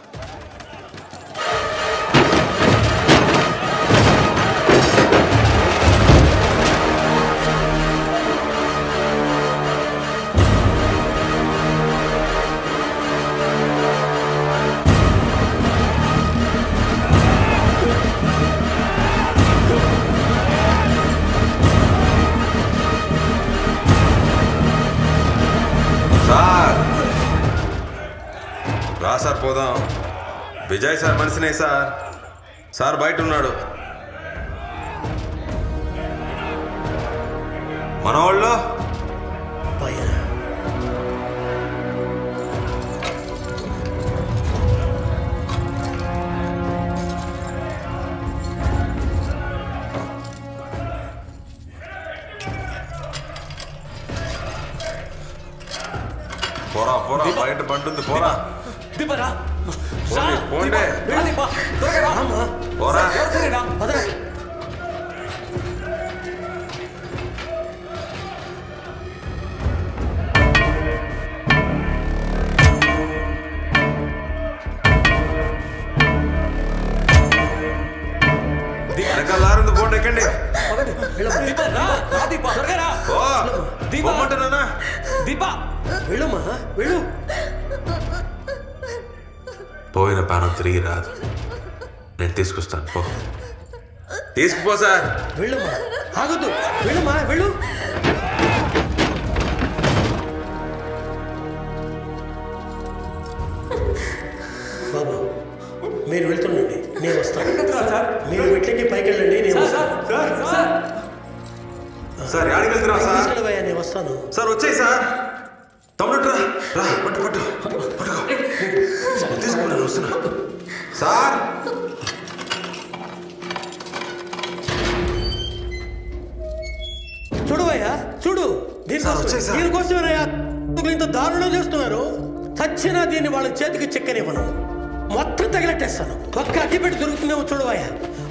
Speaker 4: రా సార్ పోదాం. విజయ్ సార్ మనిషినే సార్. సార్ బయట ఉన్నాడు. మన వాళ్ళు పోరా పోరా, బయట పంటుంది పోరా. పోండి పోరా. వెనకాలారుంది, పోండి ఎక్కండి. పోమంటున్నా. పోయిన పానం తిరిగి రాదు. నేను తీసుకొస్తాను. పో, తీసుకుపో సార్.
Speaker 18: వెళ్ళమ్మా, ఆగొద్దు. వెళ్ళమ్మా, వెళ్ళు. బాబు మీరు వెళ్తుండండి, నేను వస్తాను. మీరు మెట్లకి పైకి వెళ్ళండి, నేను వస్తాను.
Speaker 4: సార్ యాడికి వెళ్తున్నా సార్?
Speaker 18: నేను వస్తాను
Speaker 4: సార్. వచ్చేయి సార్. తమ్ముడు రా, పట్టు పట్టు పట్టుకో. తీసుకున్నాను, వస్తున్నా సార్.
Speaker 18: చూడవయ్యా, చూడు. దీనికోసమేనయ్యా ఇంత దారుణం చేస్తున్నారు. చచ్చినా దీన్ని వాళ్ళ చేతికి చెక్కనివ్వను. మొత్తం తగిలెట్టేస్తాను. ఒక్క అగ్గిపెట్టి దొరుకుతుందేమో చూడవయ్యా.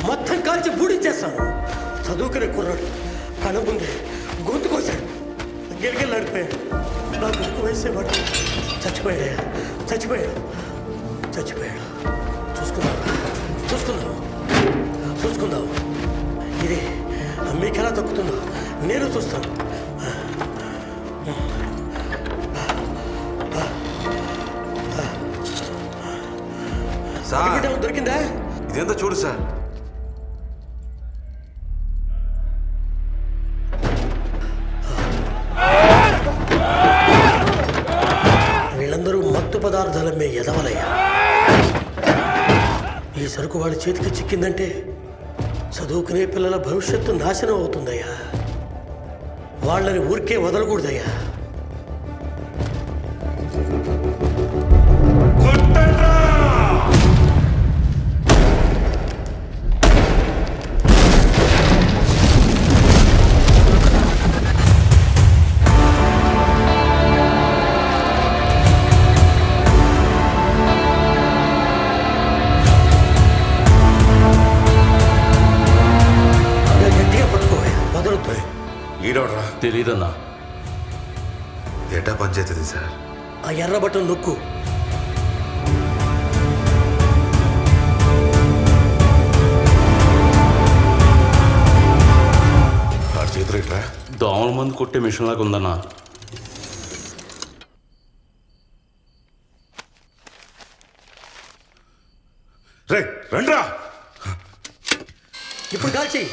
Speaker 18: మొత్తం కాల్చి బూడిచ్చేస్తాను. చదువుకునే కుర్రాడు కళ్ళ ముందే గొంతు కోసాడు. గిరిగిరి నడిపోయాడు. నా కొడుకు వేసేవాడు. చచ్చిపోయాడయ్యా, చచ్చిపోయాడు. చూసుకుందాం. ఇది మీకెలా తక్కుతుందో నేను చూస్తాను. దొరికిందా?
Speaker 4: ఇదేందో చూడు సార్.
Speaker 18: వీళ్ళందరూ మత్తు పదార్థాల మీద ఎదవలయ్యా. ఈ సరుకు వాళ్ళ చేతికి చిక్కిందంటే చదువుకునే పిల్లల భవిష్యత్తు నాశనం అవుతుందయ్యా. వాళ్ళని ఊరికే వదలకూడదయ్యా.
Speaker 20: తెలీదన్నా.
Speaker 4: ఏటా పనిచేస్తుంది సార్?
Speaker 18: ఆ ఎర్ర బటన్ నొక్కు.
Speaker 4: చేతులేట్రా?
Speaker 20: దోమల మందు కొట్టే మిషన్ లాగా ఉందన్నా.
Speaker 2: రండ్రా,
Speaker 18: ఇప్పుడు కాల్చి.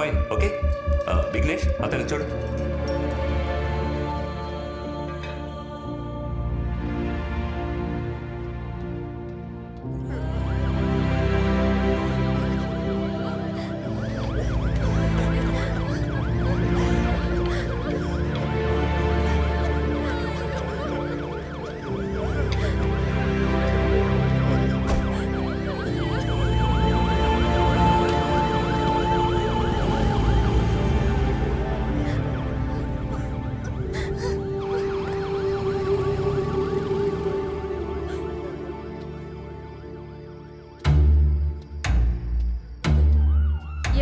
Speaker 6: ఫైన్. ఓకే విఘ్నేష్, అతను చూడు.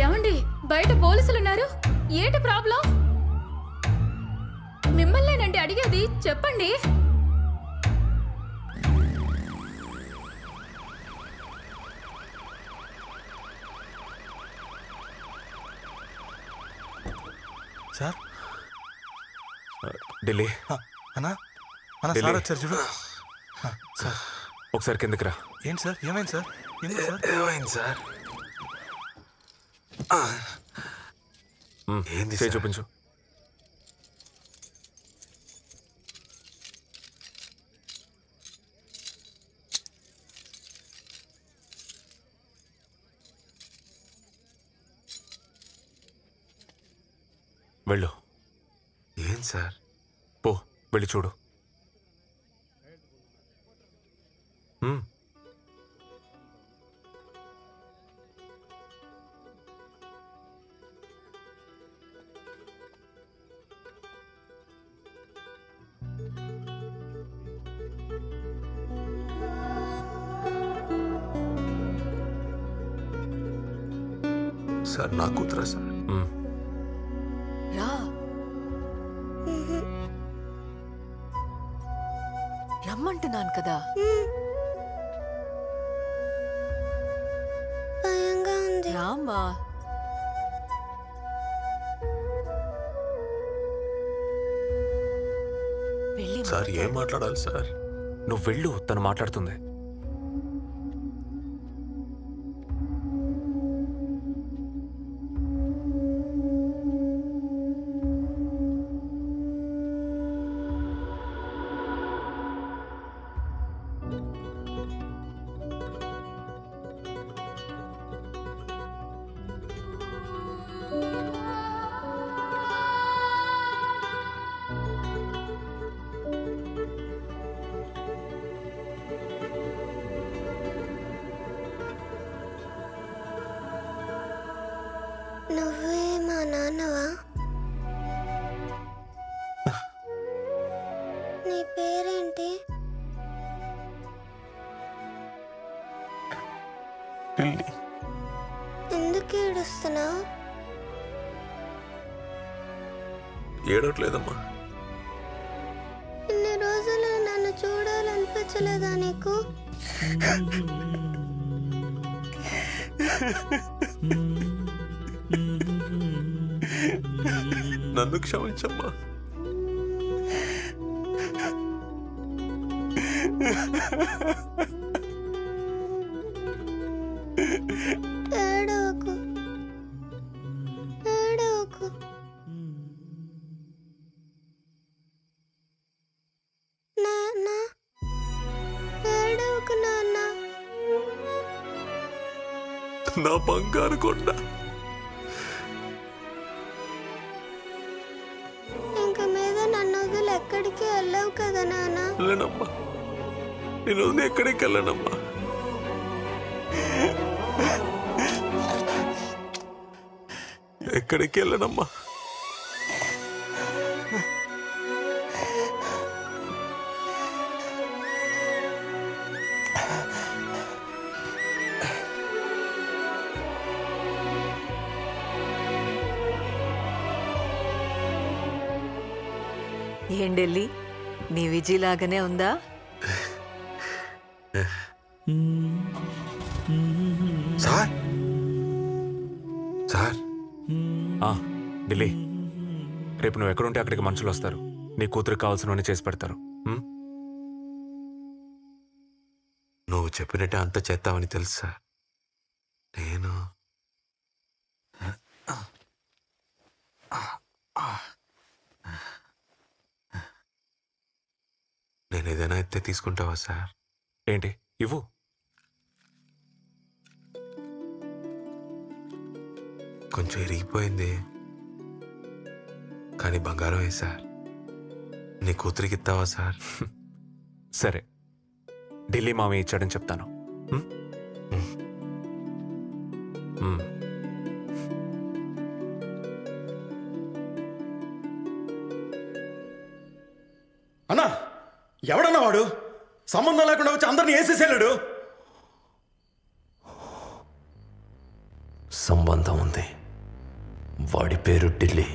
Speaker 11: ఏమండి, బయట పోలీసులున్నారు. ఏంటి ప్రాబ్లం? మిమ్మల్నేనండి అడిగేది, చెప్పండి.
Speaker 3: సార్
Speaker 1: ఢిల్లీ
Speaker 3: అన్నా అన్న సార్ వచ్చారు చూడు. సార్
Speaker 1: ఒకసారి కిందకి రా.
Speaker 3: ఏంటి సార్, ఏమైంది సార్? ఎందుకు సార్?
Speaker 4: ఏమైంది సార్? ఏంది
Speaker 1: చేయి చూపించు. వెళ్ళు.
Speaker 4: ఏం సార్?
Speaker 1: పో, వెళ్ళి చూడు.
Speaker 4: సార్ నా కూతురా సార్?
Speaker 17: రా, రమ్మంటున్నాను కదా.
Speaker 8: భయంగా ఉంది.
Speaker 17: రామ్మా.
Speaker 1: సార్ ఏం మాట్లాడాలి సార్? నువ్వు వెళ్ళు, తను మాట్లాడుతుంది.
Speaker 8: నువ్వే మా నాన్నవా? నీ పేరేంటి? ఎందుకు ఏడుస్తున్నావు?
Speaker 4: ఏడవట్లేదమ్మా.
Speaker 8: ఇన్ని రోజులు నన్ను చూడాలనిపించలేదా నీకు?
Speaker 4: నన్ను క్షమించమ్మా.
Speaker 8: ఏడవకు, ఏడవకు. నాన్న, ఏడవకు నాన్న.
Speaker 4: నా బంగారు కొండ.
Speaker 8: ఇంక మీద నన్ను వదిలి ఎక్కడికి వెళ్ళవు కదా నాన్న?
Speaker 4: వెళ్ళనమ్మా, నేను వదిలి ఎక్కడికి వెళ్ళనమ్మా. ఎక్కడికి వెళ్ళనమ్మా.
Speaker 17: ఏం ఢిల్లీ, నీ విజయలాగానే ఉందా?
Speaker 4: సార్ సార్
Speaker 1: ఢిల్లీ, రేపు నువ్వు ఎక్కడుంటే అక్కడికి మనుషులు వస్తారు. నీ కూతురికి కావాల్సినవన్నీ చేసి పెడతారు.
Speaker 4: నువ్వు చెప్పినట్టే అంత చేస్తావని తెలుసు సార్. చెప్తే తీసుకుంటావా సార్?
Speaker 1: ఏంటి ఇవ్వు.
Speaker 4: కొంచెం ఇరిగిపోయింది కానీ బంగారం సార్. నీ కూతురికి ఇస్తావా సార్?
Speaker 1: సరే, ఢిల్లీ మామయ్య ఇచ్చాడని చెప్తాను.
Speaker 12: అన్నా, ఎవడన్నా వాడు? సంబంధం లేకుండా వచ్చి అందరిని వేసేసాడు.
Speaker 20: సంబంధం ఉంది. వాడి పేరు ఢిల్లీ.